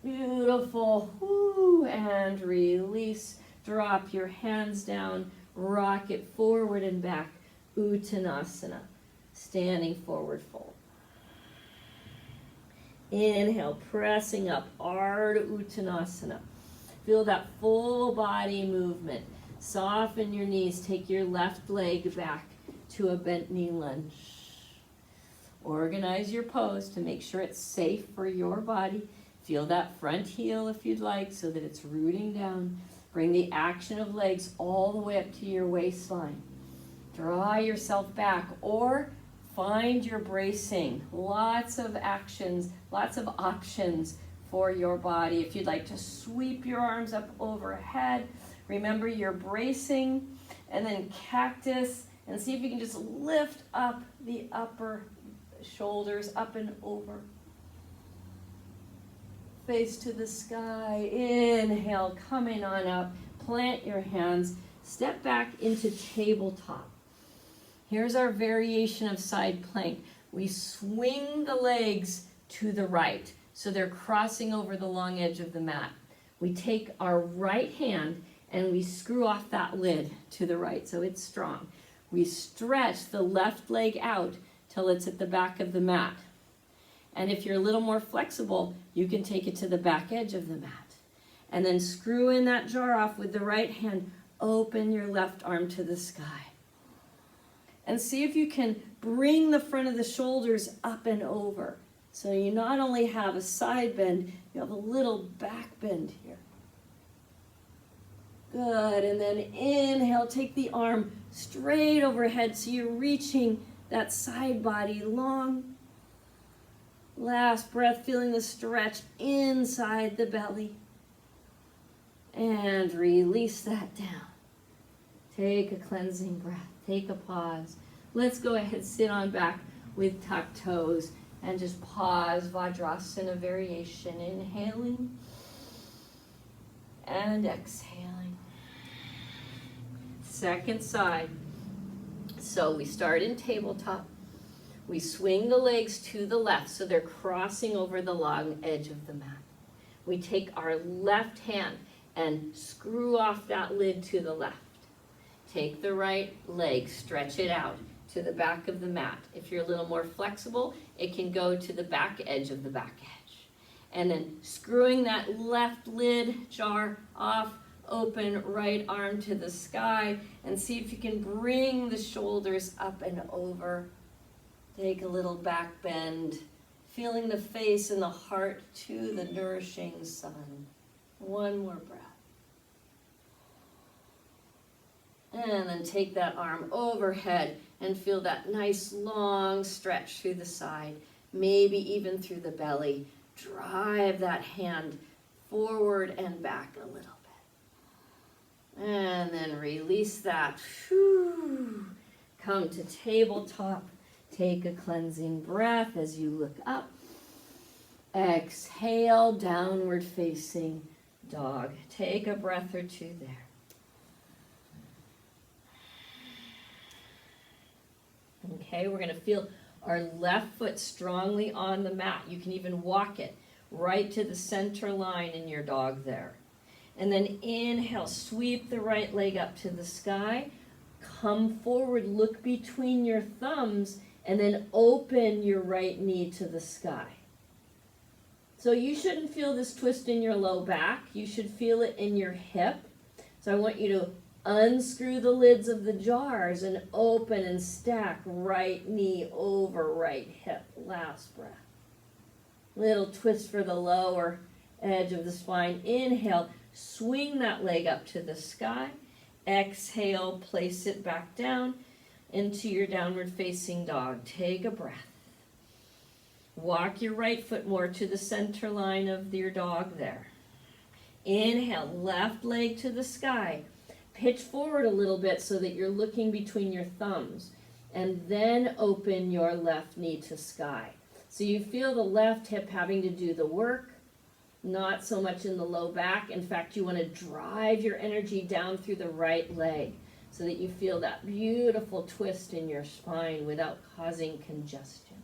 Beautiful. Woo. And release. Drop your hands down. Rock it forward and back. Uttanasana. Standing forward fold. Inhale, pressing up. Ardha Uttanasana. Feel that full body movement. Soften your knees. Take your left leg back to a bent knee lunge. Organize your pose to make sure it's safe for your body. Feel that front heel if you'd like so that it's rooting down. Bring the action of legs all the way up to your waistline. Draw yourself back or find your bracing. Lots of actions, lots of options for your body. If you'd like to sweep your arms up overhead, remember you're bracing, and then cactus, and see if you can just lift up the upper shoulders up and over. Face to the sky. Inhale, coming on up. Plant your hands. Step back into tabletop. Here's our variation of side plank. We swing the legs to the right, so they're crossing over the long edge of the mat. We take our right hand and we screw off that lid to the right, so it's strong. We stretch the left leg out till it's at the back of the mat. And if you're a little more flexible, you can take it to the back edge of the mat. And then screw in that jar off with the right hand. Open your left arm to the sky. And see if you can bring the front of the shoulders up and over. So you not only have a side bend, you have a little back bend here. Good, and then inhale, take the arm straight overhead so you're reaching that side body long. Last breath, feeling the stretch inside the belly. And release that down. Take a cleansing breath. Take a pause. Let's go ahead, sit on back with tucked toes and just pause, Vajrasana variation. Inhaling and exhaling. Second side. So we start in tabletop. We swing the legs to the left so they're crossing over the long edge of the mat. We take our left hand and screw off that lid to the left. Take the right leg, stretch it out to the back of the mat. If you're a little more flexible, it can go to the back edge of the back edge. And then screwing that left lid jar off, open right arm to the sky, and see if you can bring the shoulders up and over. Take a little back bend, feeling the face and the heart to the nourishing sun. One more breath. And then take that arm overhead and feel that nice long stretch through the side, maybe even through the belly. Drive that hand forward and back a little bit. And then release that. Whew. Come to tabletop. Take a cleansing breath as you look up. Exhale, downward facing dog. Take a breath or two there. Okay, we're going to feel our left foot strongly on the mat. You can even walk it right to the center line in your dog there. And then inhale, sweep the right leg up to the sky. Come forward, look between your thumbs, and then open your right knee to the sky. So you shouldn't feel this twist in your low back. You should feel it in your hip. So I want you to unscrew the lids of the jars and open and stack right knee over right hip. Last breath. Little twist for the lower edge of the spine. Inhale, swing that leg up to the sky. Exhale, place it back down into your downward facing dog. Take a breath. Walk your right foot more to the center line of your dog there. Inhale, left leg to the sky. Pitch forward a little bit so that you're looking between your thumbs. And then open your left knee to sky. So you feel the left hip having to do the work, not so much in the low back. In fact, you want to drive your energy down through the right leg so that you feel that beautiful twist in your spine without causing congestion.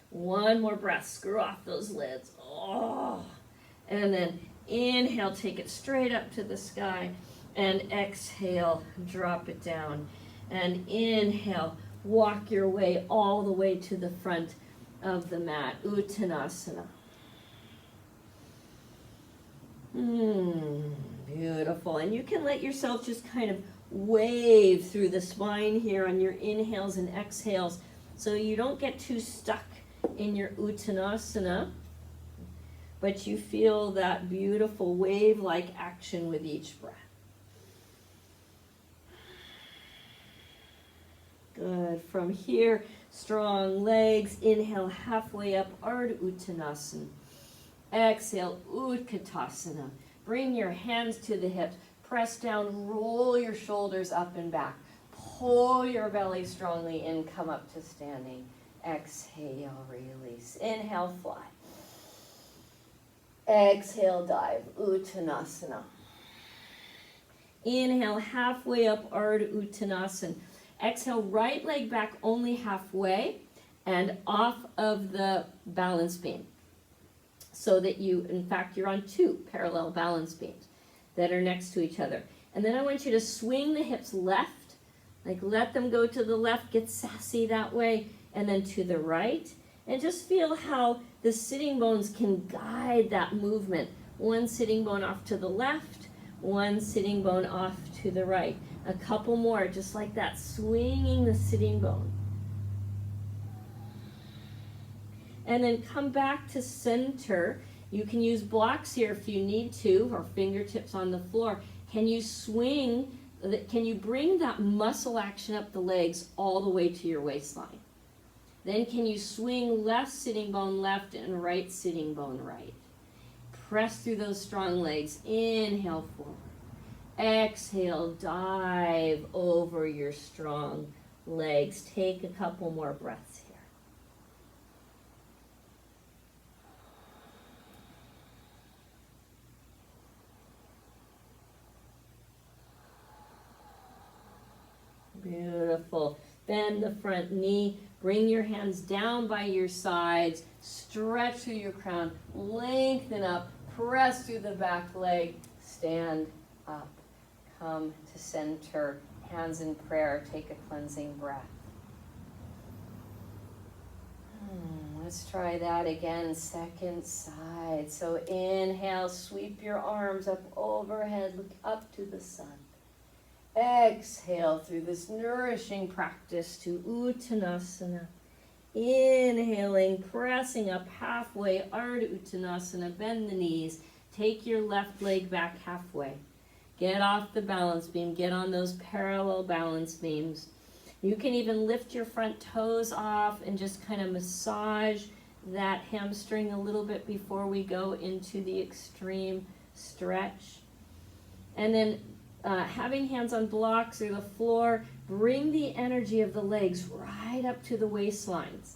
One more breath, screw off those lids. Oh. And then inhale, take it straight up to the sky. And exhale, drop it down. And inhale, walk your way all the way to the front of the mat, Uttanasana. Beautiful. And you can let yourself just kind of wave through the spine here on your inhales and exhales so you don't get too stuck in your Uttanasana, but you feel that beautiful wave-like action with each breath. Good. From here, strong legs. Inhale, halfway up, Ardha Uttanasana. Exhale, Utkatasana. Bring your hands to the hips. Press down, roll your shoulders up and back. Pull your belly strongly in, come up to standing. Exhale, release. Inhale, fly. Exhale, dive, Uttanasana. Inhale, halfway up, Ardha Uttanasana. Exhale, right leg back only halfway and off of the balance beam. So that you, in fact, you're on two parallel balance beams that are next to each other. And then I want you to swing the hips left, like let them go to the left, get sassy that way, and then to the right. And just feel how the sitting bones can guide that movement. One sitting bone off to the left, one sitting bone off to the right. A couple more, just like that, swinging the sitting bone. And then come back to center. You can use blocks here if you need to, or fingertips on the floor. Can you swing, can you bring that muscle action up the legs all the way to your waistline? Then can you swing left sitting bone left and right sitting bone right? Press through those strong legs. Inhale forward. Exhale, dive over your strong legs. Take a couple more breaths here. Beautiful. Bend the front knee. Bring your hands down by your sides. Stretch through your crown. Lengthen up. Press through the back leg. Stand up. Come to center. Hands in prayer. Take a cleansing breath. Let's try that again. Second side. So inhale. Sweep your arms up overhead. Look up to the sun. Exhale through this nourishing practice to Uttanasana. Inhaling, pressing up halfway, Ardha Uttanasana. Bend the knees. Take your left leg back halfway. Get off the balance beam. Get on those parallel balance beams. You can even lift your front toes off and just kind of massage that hamstring a little bit before we go into the extreme stretch. And then having hands on blocks or the floor, bring the energy of the legs right up to the waistlines.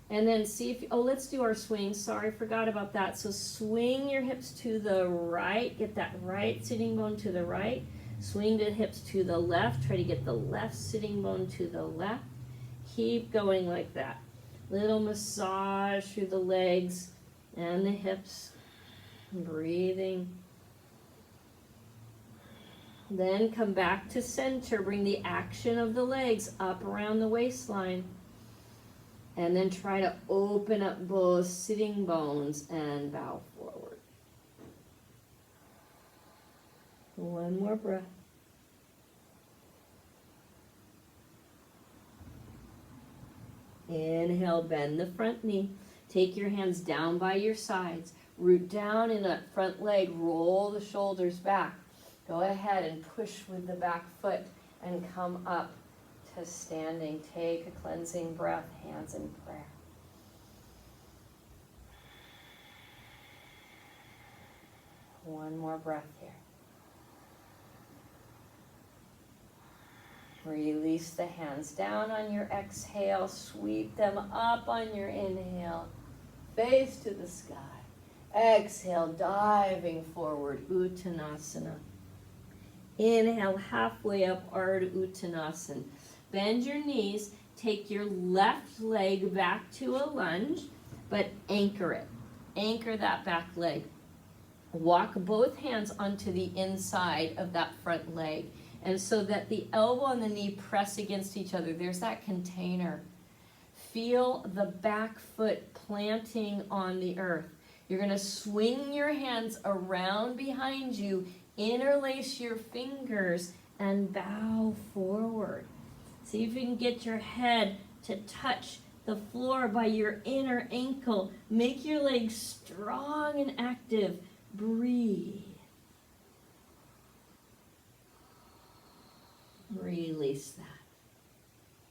And then see if, let's do our swing. Sorry, forgot about that. So swing your hips to the right. Get that right sitting bone to the right. Swing the hips to the left. Try to get the left sitting bone to the left. Keep going like that. Little massage through the legs and the hips. Breathing. Then come back to center. Bring the action of the legs up around the waistline. And then try to open up both sitting bones and bow forward. One more breath. Inhale, bend the front knee. Take your hands down by your sides. Root down in that front leg. Roll the shoulders back. Go ahead and push with the back foot and come up to standing. Take a cleansing breath, hands in prayer. One more breath here. Release the hands down on your exhale. Sweep them up on your inhale. Face to the sky. Exhale, diving forward, Uttanasana. Inhale, halfway up, Ardha Uttanasana. Bend your knees. Take your left leg back to a lunge, but anchor it. Anchor that back leg. Walk both hands onto the inside of that front leg. And so that the elbow and the knee press against each other. There's that container. Feel the back foot planting on the earth. You're going to swing your hands around behind you, interlace your fingers, and bow forward. See if you can get your head to touch the floor by your inner ankle. Make your legs strong and active. Breathe. Release that.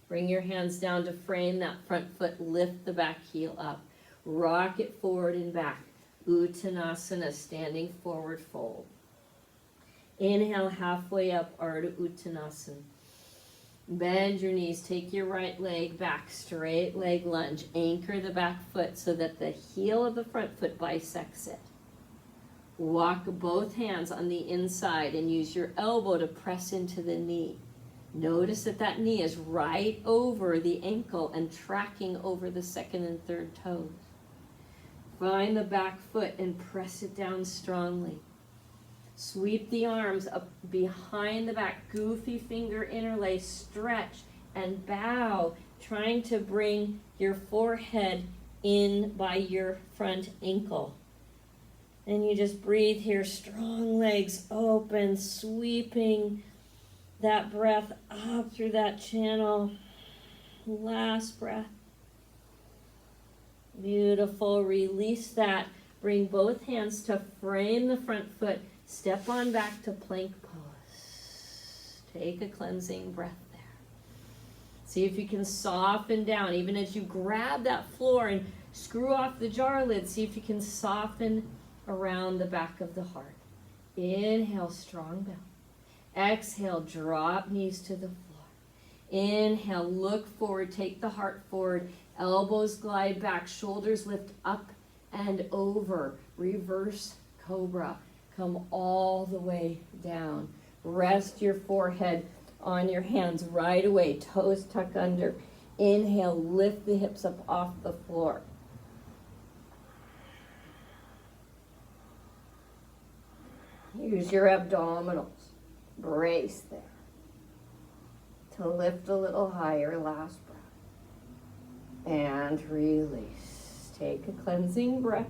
Bring your hands down to frame that front foot. Lift the back heel up. Rock it forward and back. Uttanasana, standing forward fold. Inhale, halfway up, Ardha Uttanasana. Bend your knees. Take your right leg back. Straight leg lunge. Anchor the back foot so that the heel of the front foot bisects it. Walk both hands on the inside and use your elbow to press into the knee. Notice that that knee is right over the ankle and tracking over the second and third toes. Find the back foot and press it down strongly. Sweep the arms up behind the back. Goofy finger interlace. Stretch and bow, trying to bring your forehead in by your front ankle. And you just breathe here, strong legs open, sweeping that breath up through that channel. Last breath. Beautiful. Release that. Bring both hands to frame the front foot. Step on back to plank pose. Take a cleansing breath there. See if you can soften down. Even as you grab that floor and screw off the jar lid, see if you can soften around the back of the heart. Inhale, strong belly. Exhale, drop knees to the floor. Inhale, look forward, take the heart forward. Elbows glide back, shoulders lift up and over. Reverse cobra. Come all the way down. Rest your forehead on your hands right away. Toes tuck under. Inhale, lift the hips up off the floor. Use your abdominals. Brace there. To lift a little higher. Last breath. And release. Take a cleansing breath.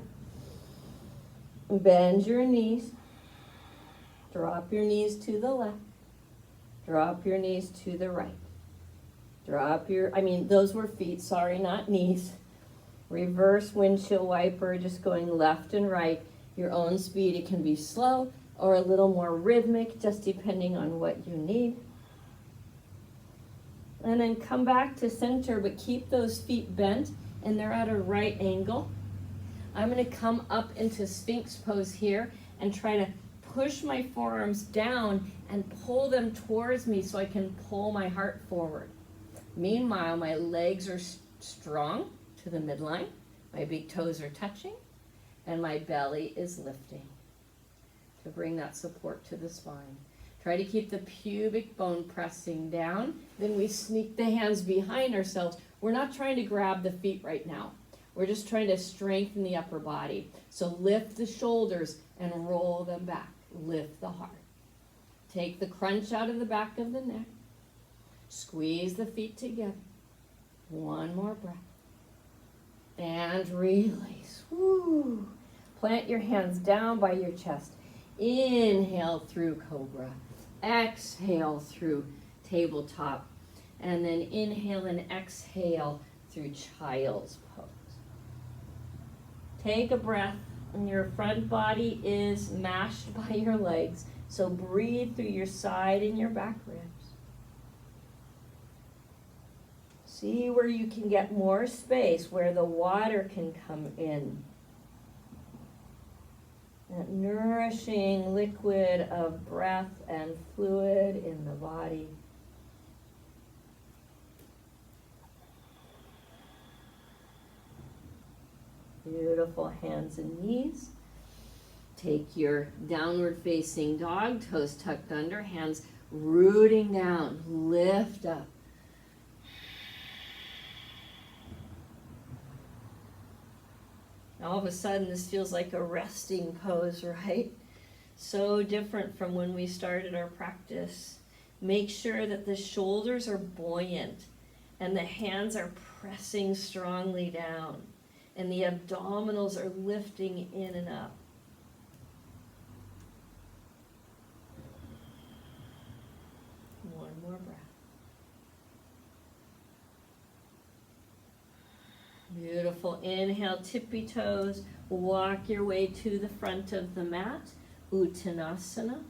Bend your knees. Drop your knees to the left. Drop your knees to the right. Those were feet, sorry, not knees. Reverse windshield wiper, just going left and right. Your own speed. It can be slow or a little more rhythmic, just depending on what you need. And then come back to center, but keep those feet bent, and they're at a right angle. I'm going to come up into Sphinx pose here and try to push my forearms down and pull them towards me so I can pull my heart forward. Meanwhile, my legs are strong to the midline, my big toes are touching, and my belly is lifting to bring that support to the spine. Try to keep the pubic bone pressing down. Then we sneak the hands behind ourselves. We're not trying to grab the feet right now. We're just trying to strengthen the upper body. So lift the shoulders and roll them back. Lift the heart. Take the crunch out of the back of the neck. Squeeze the feet together. One more breath. And release. Woo. Plant your hands down by your chest. Inhale through cobra. Exhale through tabletop. And then inhale and exhale through child's pose. Take a breath, and your front body is mashed by your legs. So breathe through your side and your back ribs. See where you can get more space, where the water can come in. That nourishing liquid of breath and fluid in the body. Beautiful hands and knees. Take your downward facing dog, toes tucked under, hands rooting down. Lift up. All of a sudden, this feels like a resting pose, right? So different from when we started our practice. Make sure that the shoulders are buoyant and the hands are pressing strongly down and the abdominals are lifting in and up. One more breath. Beautiful. Inhale, tippy toes. Walk your way to the front of the mat. Uttanasana.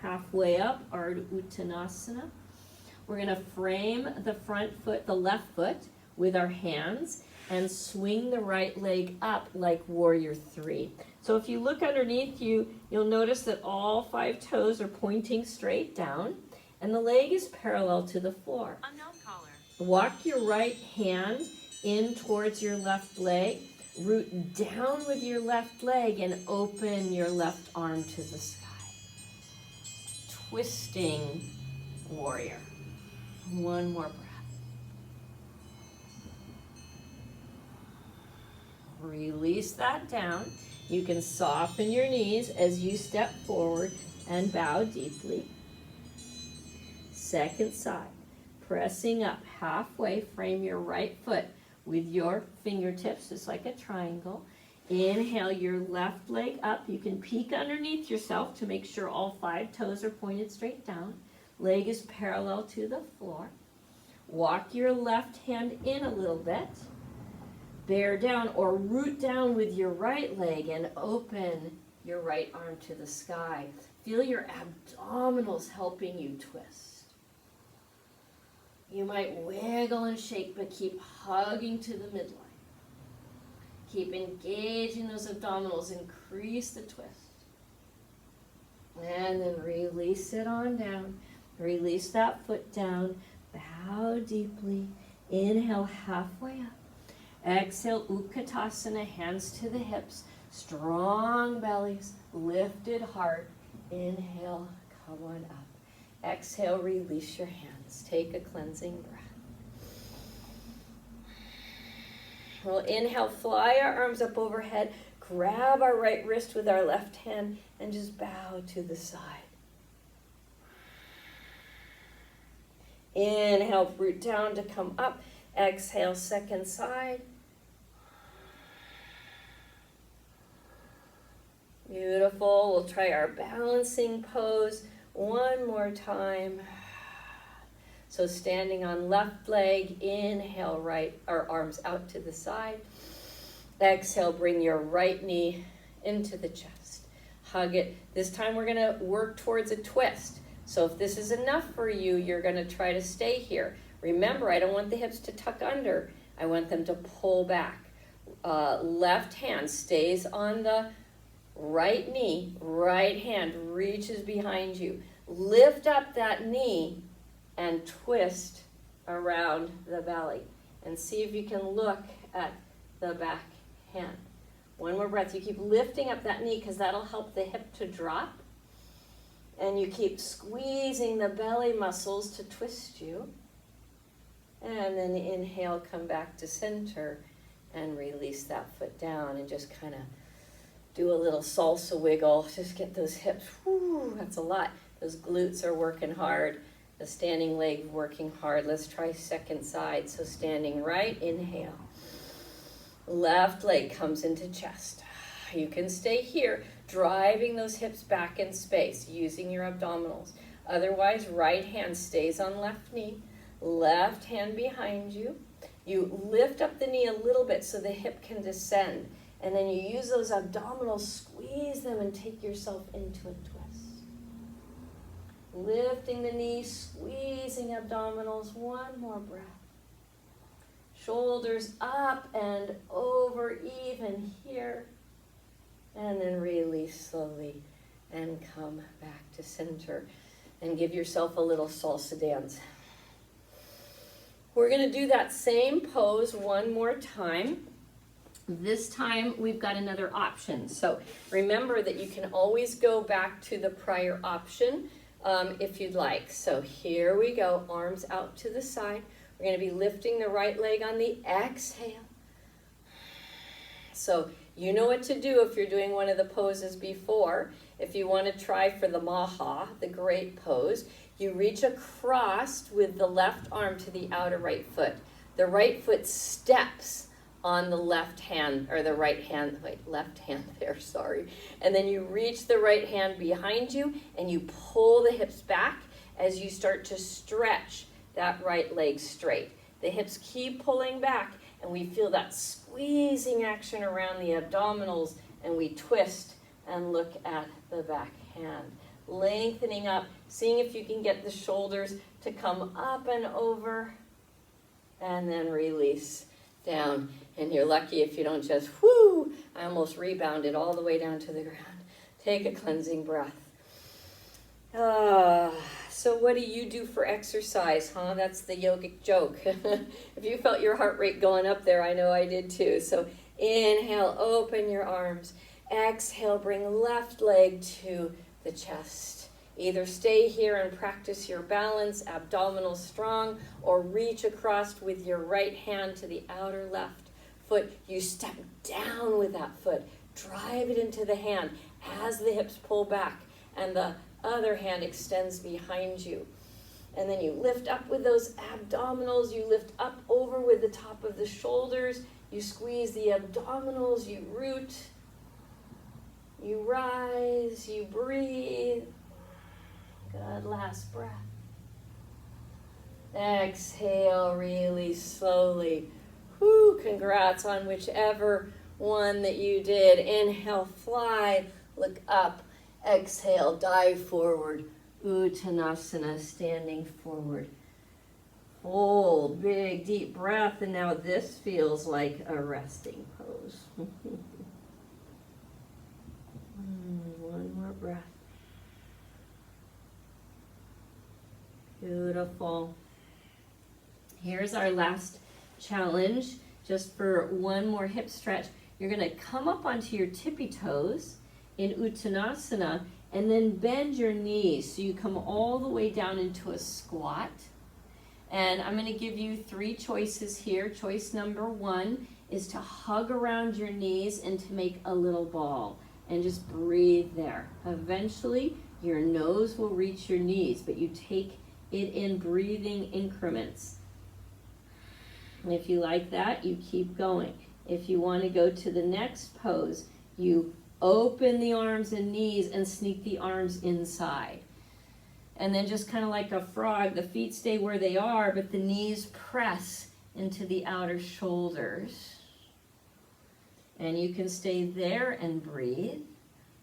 Halfway up, Ardha Uttanasana. We're going to frame the front foot, the left foot, with our hands and swing the right leg up like Warrior 3. So if you look underneath you, you'll notice that all 5 toes are pointing straight down and the leg is parallel to the floor. Unknown caller. Walk your right hand in towards your left leg. Root down with your left leg and open your left arm to the sky. Twisting warrior. One more breath. Release that down. You can soften your knees as you step forward and bow deeply. Second side. Pressing up halfway, frame your right foot with your fingertips, just like a triangle. Inhale your left leg up. You can peek underneath yourself to make sure all 5 toes are pointed straight down. Leg is parallel to the floor. Walk your left hand in a little bit. Bear down or root down with your right leg and open your right arm to the sky. Feel your abdominals helping you twist. You might wiggle and shake, but keep hugging to the midline. Keep engaging those abdominals, increase the twist. And then release it on down. Release that foot down, bow deeply. Inhale halfway up. Exhale, Utkatasana, hands to the hips, strong bellies, lifted heart. Inhale, come on up. Exhale, release your hands. Take a cleansing breath. We'll inhale, fly our arms up overhead, grab our right wrist with our left hand, and just bow to the side. Inhale, root down to come up. Exhale, second side. Beautiful. We'll try our balancing pose one more time. So standing on left leg, inhale, right, our arms out to the side. Exhale, bring your right knee into the chest. Hug it. This time we're gonna work towards a twist. So if this is enough for you, you're gonna try to stay here. Remember, I don't want the hips to tuck under. I want them to pull back. Left hand stays on the right knee. Right hand reaches behind you. Lift up that knee and twist around the belly. And see if you can look at the back hand. One more breath. You keep lifting up that knee because that'll help the hip to drop. And you keep squeezing the belly muscles to twist you. And then inhale, come back to center and release that foot down and just kind of do a little salsa wiggle. Just get those hips, whoo, that's a lot. Those glutes are working hard. The standing leg working hard. Let's try second side. So standing right, inhale. Left leg comes into chest. You can stay here, driving those hips back in space, using your abdominals. Otherwise, right hand stays on left knee, left hand behind you. You lift up the knee a little bit so the hip can descend. And then you use those abdominals, squeeze them, and take yourself into a twist. Lifting the knee, squeezing abdominals. One more breath. Shoulders up and over, even here. And then release slowly and come back to center. And give yourself a little salsa dance. We're going to do that same pose one more time. This time we've got another option. So remember that you can always go back to the prior option if you'd like. So here we go, arms out to the side. We're going to be lifting the right leg on the exhale. So you know what to do if you're doing one of the poses before. If you want to try for the Maha, the great pose, you reach across with the left arm to the outer right foot. The right foot steps on the left hand, or the right hand, left hand there, sorry. And then you reach the right hand behind you and you pull the hips back as you start to stretch that right leg straight. The hips keep pulling back and we feel that squeezing action around the abdominals and we twist and look at the back hand. Lengthening up, seeing if you can get the shoulders to come up and over and then release down. And you're lucky if you don't just, whoo, I almost rebounded all the way down to the ground. Take a cleansing breath. So what do you do for exercise, huh? That's the yogic joke. If you felt your heart rate going up there, I know I did too. So inhale, open your arms. Exhale, bring left leg to the chest. Either stay here and practice your balance, abdominal strong, or reach across with your right hand to the outer left foot. You step down with that foot. Drive it into the hand as the hips pull back and the other hand extends behind you. And then you lift up with those abdominals. You lift up over with the top of the shoulders. You squeeze the abdominals. You root. You rise. You breathe. Good, last breath. Exhale really slowly. Whoo, congrats on whichever one that you did. Inhale, fly, look up. Exhale, dive forward. Uttanasana, standing forward. Hold, big, deep breath. And now this feels like a resting pose. One more breath. Beautiful. Here's our last challenge, just for one more hip stretch. You're going to come up onto your tippy toes in Uttanasana and then bend your knees so you come all the way down into a squat. And I'm going to give you 3 choices here. Choice number 1 is to hug around your knees and to make a little ball and just breathe there. Eventually your nose will reach your knees, but you take it in breathing increments. And if you like that, you keep going. If you want to go to the next pose, you open the arms and knees and sneak the arms inside. And then just kind of like a frog, the feet stay where they are, but the knees press into the outer shoulders. And you can stay there and breathe.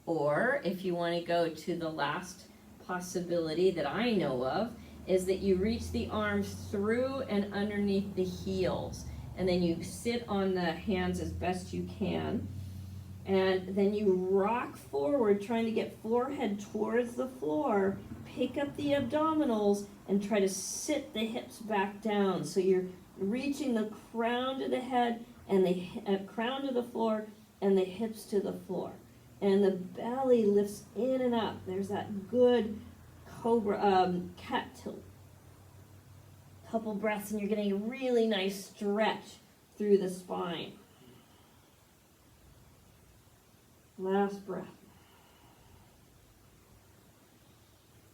Or if you want to go to the last possibility that I know of, is that you reach the arms through and underneath the heels. And then you sit on the hands as best you can. And then you rock forward, trying to get forehead towards the floor. Pick up the abdominals and try to sit the hips back down. So you're reaching the crown to the head and the crown to the floor and the hips to the floor. And the belly lifts in and up. There's that good cobra, cat tilt. Couple breaths and you're getting a really nice stretch through the spine. Last breath.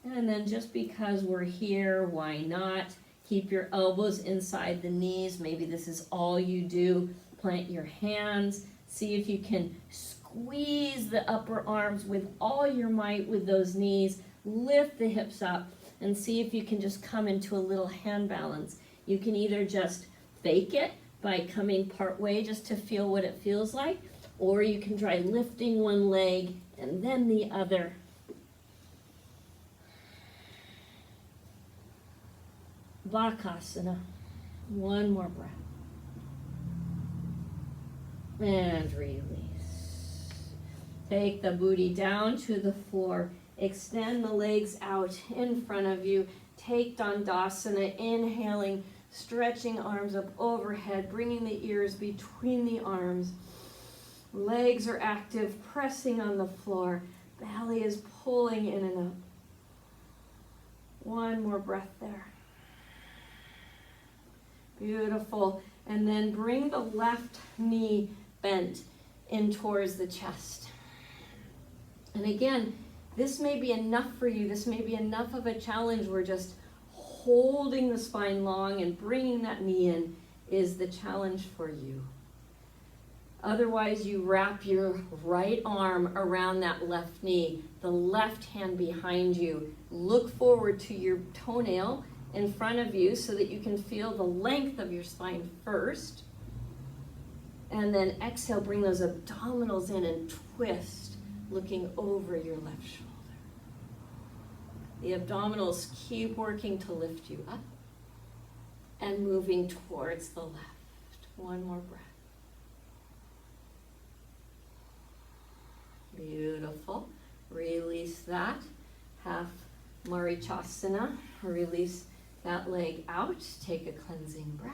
And then just because we're here, why not? Keep your elbows inside the knees. Maybe this is all you do. Plant your hands. See if you can squeeze the upper arms with all your might with those knees. Lift the hips up and see if you can just come into a little hand balance. You can either just fake it by coming part way just to feel what it feels like, or you can try lifting one leg and then the other. Bakasana. One more breath. And release. Take the booty down to the floor. Extend the legs out in front of you. Take Dandasana, inhaling, stretching arms up overhead, bringing the ears between the arms. Legs are active, pressing on the floor. Belly is pulling in and up. One more breath there. Beautiful. And then bring the left knee bent in towards the chest. And again, this may be enough for you. This may be enough of a challenge where just holding the spine long and bringing that knee in is the challenge for you. Otherwise, you wrap your right arm around that left knee, the left hand behind you. Look forward to your toenail in front of you so that you can feel the length of your spine first. And then exhale, bring those abdominals in and twist, looking over your left shoulder. The abdominals keep working to lift you up and moving towards the left. One more breath. Beautiful. Release that. Half Marichasana. Release that leg out. Take a cleansing breath.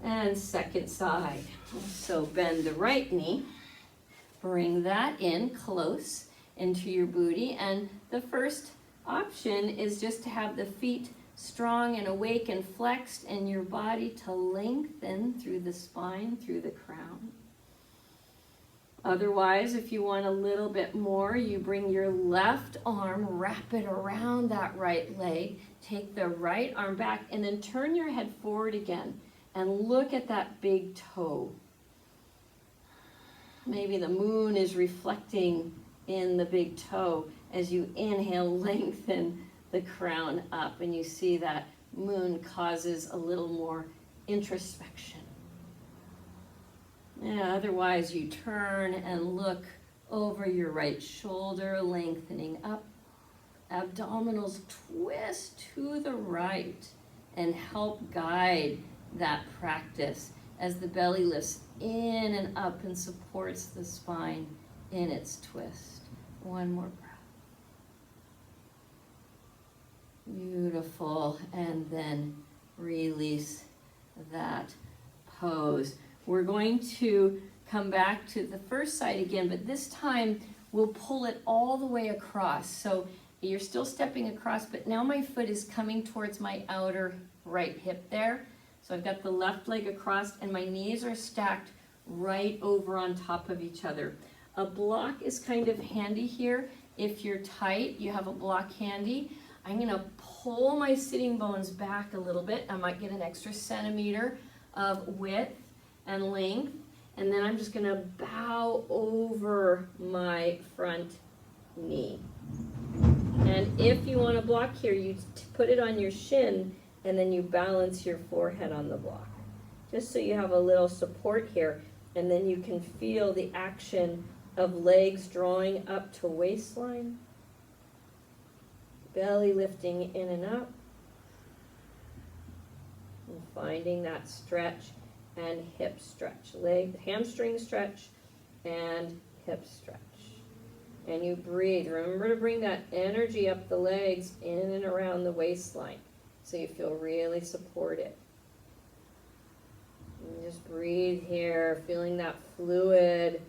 And second side. So bend the right knee. Bring that in close into your booty. And the first option is just to have the feet strong and awake and flexed and your body to lengthen through the spine, through the crown. Otherwise, if you want a little bit more, you bring your left arm, wrap it around that right leg, take the right arm back, and then turn your head forward again and look at that big toe. Maybe the moon is reflecting in the big toe as you inhale, lengthen the crown up, and you see that moon causes a little more introspection. Yeah, otherwise you turn and look over your right shoulder, lengthening up. Abdominals twist to the right and help guide that practice as the belly lifts in and up and supports the spine in its twist. One more breath. Beautiful. And then release that pose. We're going to come back to the first side again, but this time we'll pull it all the way across. So you're still stepping across, but now my foot is coming towards my outer right hip there. So I've got the left leg across and my knees are stacked right over on top of each other. A block is kind of handy here. If you're tight, you have a block handy. I'm gonna pull my sitting bones back a little bit. I might get an extra centimeter of width and length, and then I'm just gonna bow over my front knee. And if you want to block here, you put it on your shin and then you balance your forehead on the block. Just so you have a little support here, and then you can feel the action of legs drawing up to waistline, belly lifting in and up, and finding that stretch and hip stretch, leg, hamstring stretch and hip stretch. And you breathe. Remember to bring that energy up the legs in and around the waistline so you feel really supported. And just breathe here, feeling that fluid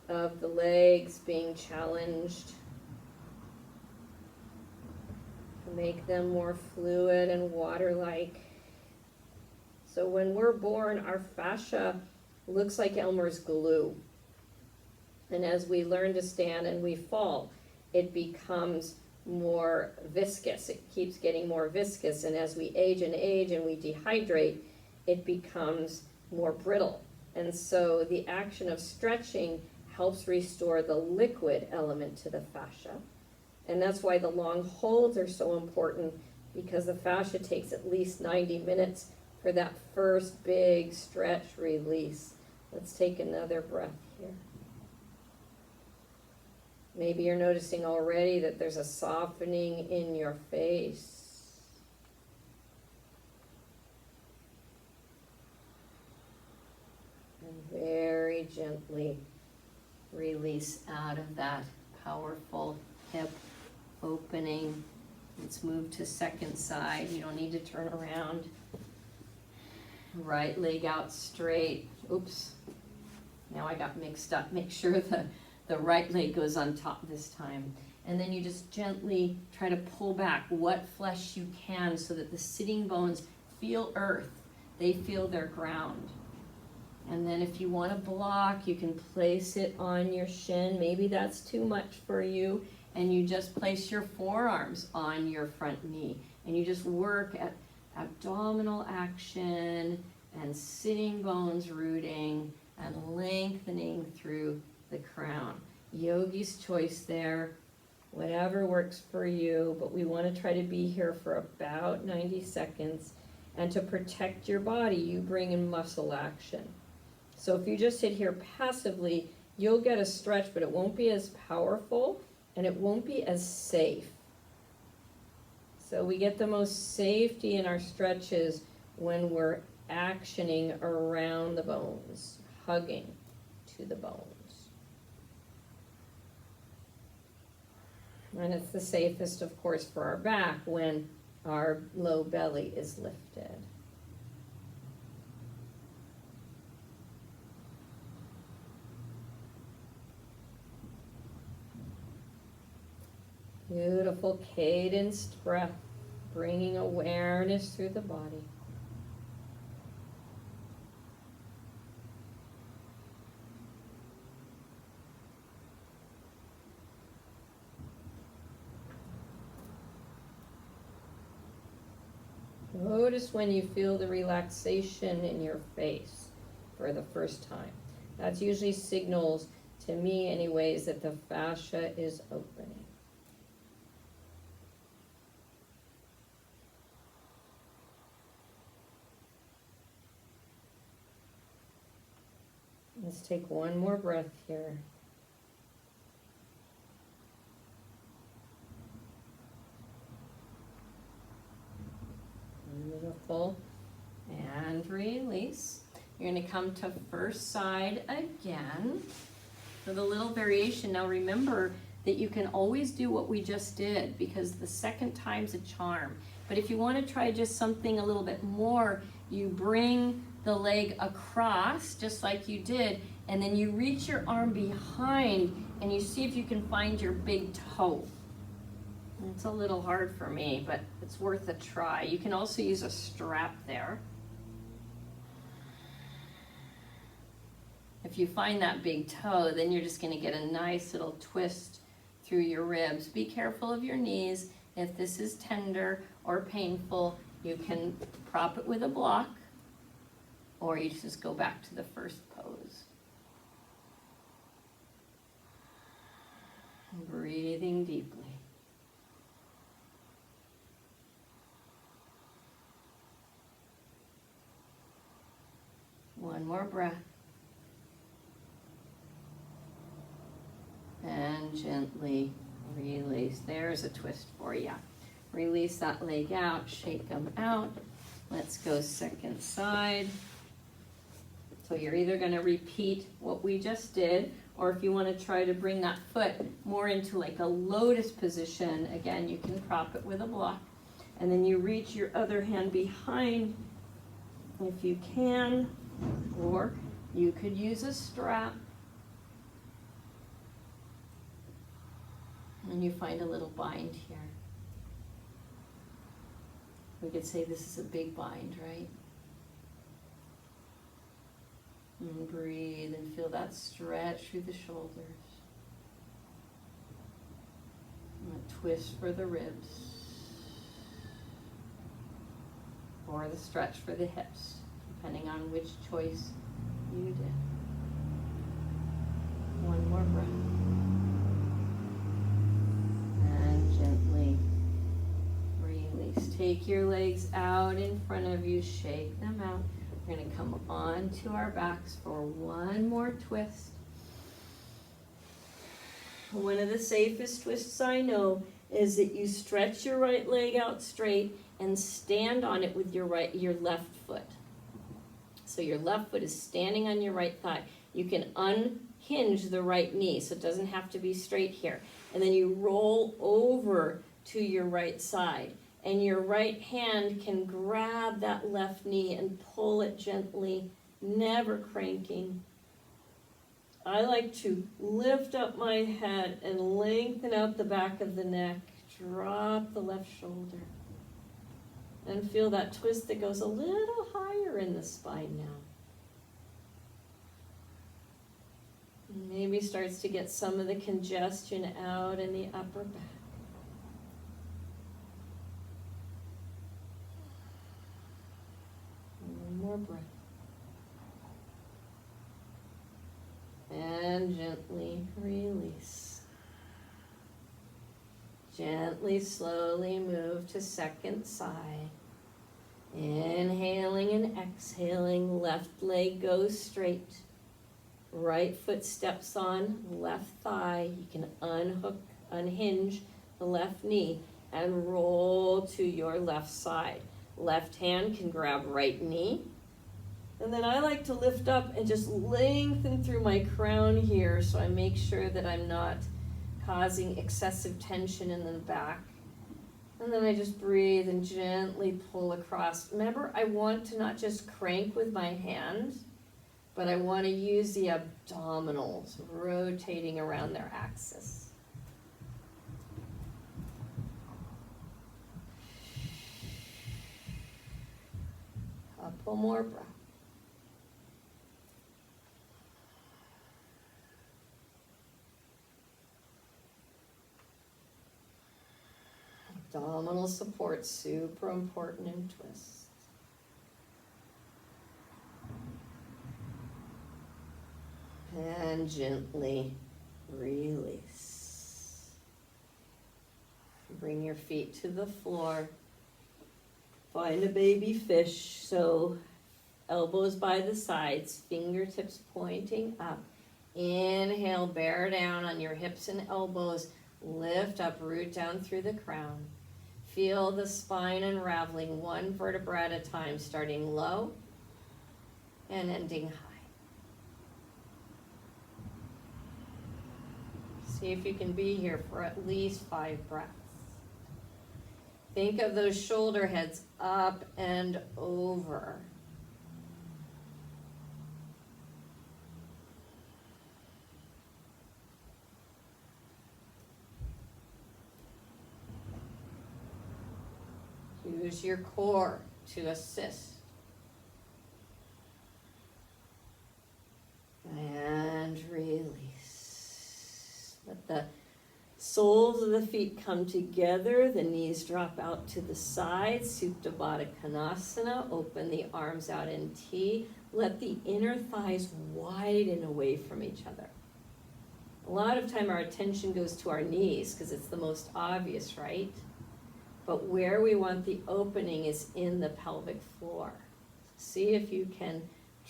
of the legs being challenged to make them more fluid and water-like. So when we're born, our fascia looks like Elmer's glue. And as we learn to stand and we fall, it becomes more viscous. It keeps getting more viscous. And as we age and we dehydrate, it becomes more brittle. And so the action of stretching helps restore the liquid element to the fascia. And that's why the long holds are so important, because the fascia takes at least 90 minutes for that first big stretch release. Let's take another breath here. Maybe you're noticing already that there's a softening in your face. And very gently release out of that powerful hip opening. Let's move to second side. You don't need to turn around. Right leg out straight. Oops. Now I got mixed up. Make sure the right leg goes on top this time. And then you just gently try to pull back what flesh you can so that the sitting bones feel earth. They feel their ground. And then if you want to block, you can place it on your shin. Maybe that's too much for you. And you just place your forearms on your front knee. And you just work at abdominal action and sitting bones rooting and lengthening through the crown. Yogi's choice there, whatever works for you, but we want to try to be here for about 90 seconds. And to protect your body, you bring in muscle action. So if you just sit here passively, you'll get a stretch, but it won't be as powerful and it won't be as safe. So we get the most safety in our stretches when we're actioning around the bones, hugging to the bones. And it's the safest, of course, for our back when our low belly is lifted. Beautiful cadenced breath, bringing awareness through the body. Notice when you feel the relaxation in your face for the first time. That's usually signals, to me anyways, that the fascia is opening. Let's take one more breath here. Beautiful. And release. You're going to come to first side again with a little variation. Now remember that you can always do what we just did, because the second time's a charm. But if you want to try just something a little bit more, you bring the leg across just like you did, and then you reach your arm behind and you see if you can find your big toe. It's a little hard for me, but it's worth a try. You can also use a strap there. If you find that big toe, then you're just going to get a nice little twist through your ribs. Be careful of your knees. If this is tender or painful, you can prop it with a block, or you just go back to the first pose. Breathing deeply. One more breath. And gently release. There's a twist for you. Release that leg out, shake them out. Let's go second side. So you're either going to repeat what we just did, or if you want to try to bring that foot more into like a lotus position, again, you can prop it with a block. And then you reach your other hand behind if you can, or you could use a strap. And you find a little bind here. We could say this is a big bind, right? And breathe and feel that stretch through the shoulders. And a twist for the ribs. Or the stretch for the hips, depending on which choice you did. One more breath. And gently release. Take your legs out in front of you, shake them out. We're going to come onto our backs for one more twist. One of the safest twists I know is that you stretch your right leg out straight and stand on it with your left foot. So your left foot is standing on your right thigh. You can unhinge the right knee, so it doesn't have to be straight here. And then you roll over to your right side. And your right hand can grab that left knee and pull it gently, never cranking. I like to lift up my head and lengthen out the back of the neck. Drop the left shoulder. And feel that twist that goes a little higher in the spine now. Maybe starts to get some of the congestion out in the upper back. One more breath. And gently release. Gently, slowly move to second side. Inhaling and exhaling, left leg goes straight. Right foot steps on left thigh. You can unhinge the left knee and roll to your left side. Left hand can grab right knee. And then I like to lift up and just lengthen through my crown here so I make sure that I'm not causing excessive tension in the back. And then I just breathe and gently pull across. Remember, I want to not just crank with my hand, but I want to use the abdominals rotating around their axis. Couple more breaths. Abdominal support, super important in twists. And gently release. Bring your feet to the floor. Find a baby fish, so elbows by the sides, fingertips pointing up. Inhale, bear down on your hips and elbows. Lift up, root down through the crown. Feel the spine unraveling one vertebra at a time, starting low and ending high. See if you can be here for at least 5 breaths. Think of those shoulder heads up and over. Use your core to assist. And release. Let the soles of the feet come together. The knees drop out to the sides. Supta Baddha Konasana. Open the arms out in T. Let the inner thighs widen away from each other. A lot of time our attention goes to our knees because it's the most obvious, right? But where we want the opening is in the pelvic floor. See if you can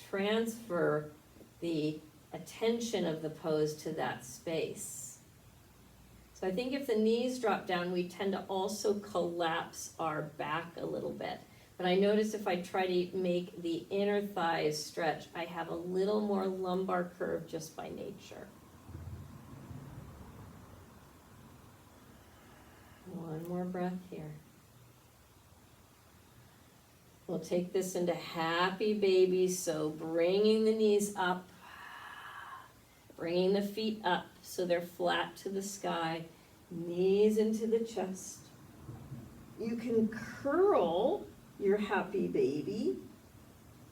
transfer the attention of the pose to that space. So I think if the knees drop down, we tend to also collapse our back a little bit. But I notice if I try to make the inner thighs stretch, I have a little more lumbar curve just by nature. One more breath here. We'll take this into happy baby, so bringing the knees up, bringing the feet up so they're flat to the sky, Knees into the chest. You can curl your happy baby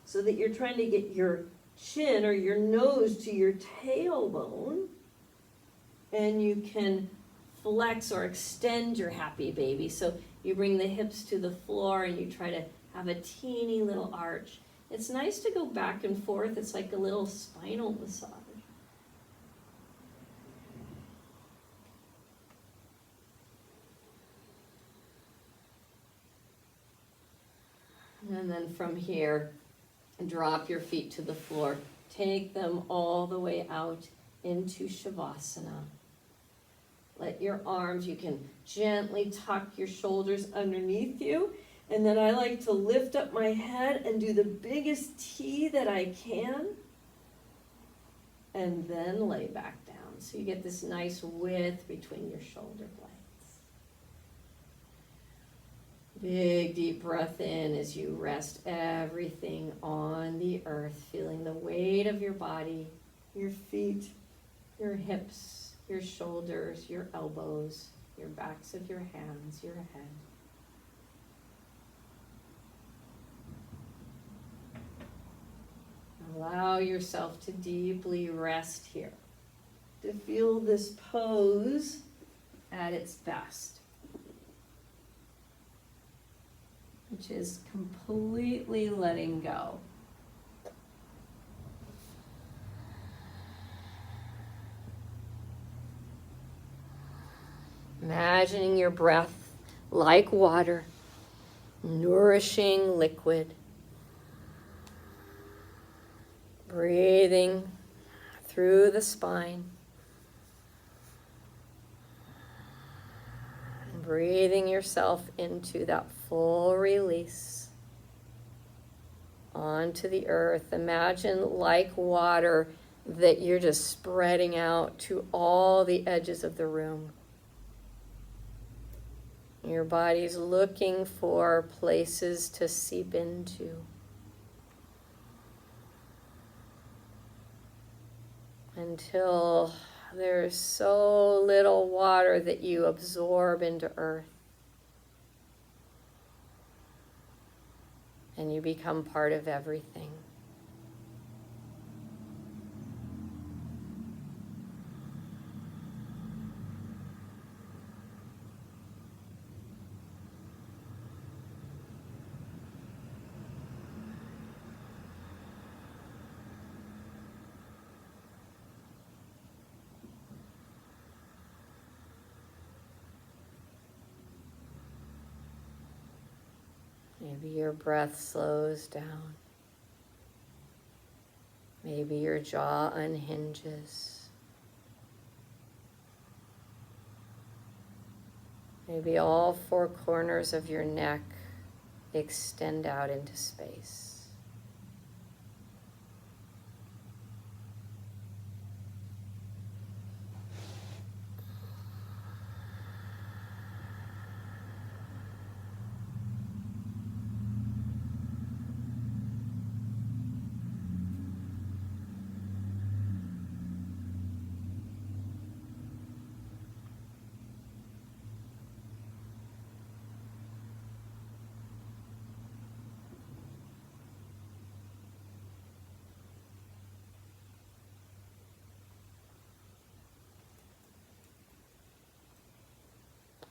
so that you're trying to get your chin or your nose to your tailbone. And you can flex or extend your happy baby. So you bring the hips to the floor and you try to have a teeny little arch. It's nice to go back and forth. It's like a little spinal massage. And then from here, drop your feet to the floor. Take them all the way out into Shavasana. Let your arms, you can gently tuck your shoulders underneath you. And then I like to lift up my head and do the biggest T that I can. And then lay back down. So you get this nice width between your shoulder blades. Big deep breath in as you rest everything on the earth, feeling the weight of your body, your feet, your hips, your shoulders, your elbows, your backs of your hands, your head. Allow yourself to deeply rest here, to feel this pose at its best, which is completely letting go. Imagining your breath like water, nourishing liquid. Breathing through the spine. Breathing yourself into that full release onto the earth. Imagine like water that you're just spreading out to all the edges of the room. Your body's looking for places to seep into. Until there's so little water that you absorb into earth. And you become part of everything. Maybe your breath slows down. Maybe your jaw unhinges. Maybe all four corners of your neck extend out into space.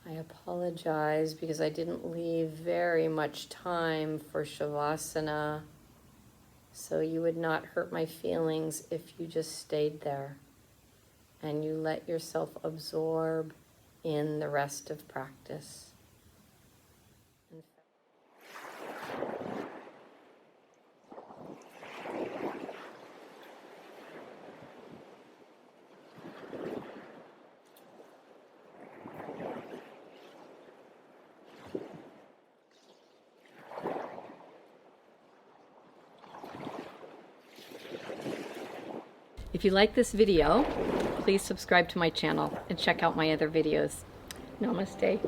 I apologize because I didn't leave very much time for Shavasana, so you would not hurt my feelings if you just stayed there and you let yourself absorb in the rest of practice. If you like this video, please subscribe to my channel and check out my other videos. Namaste.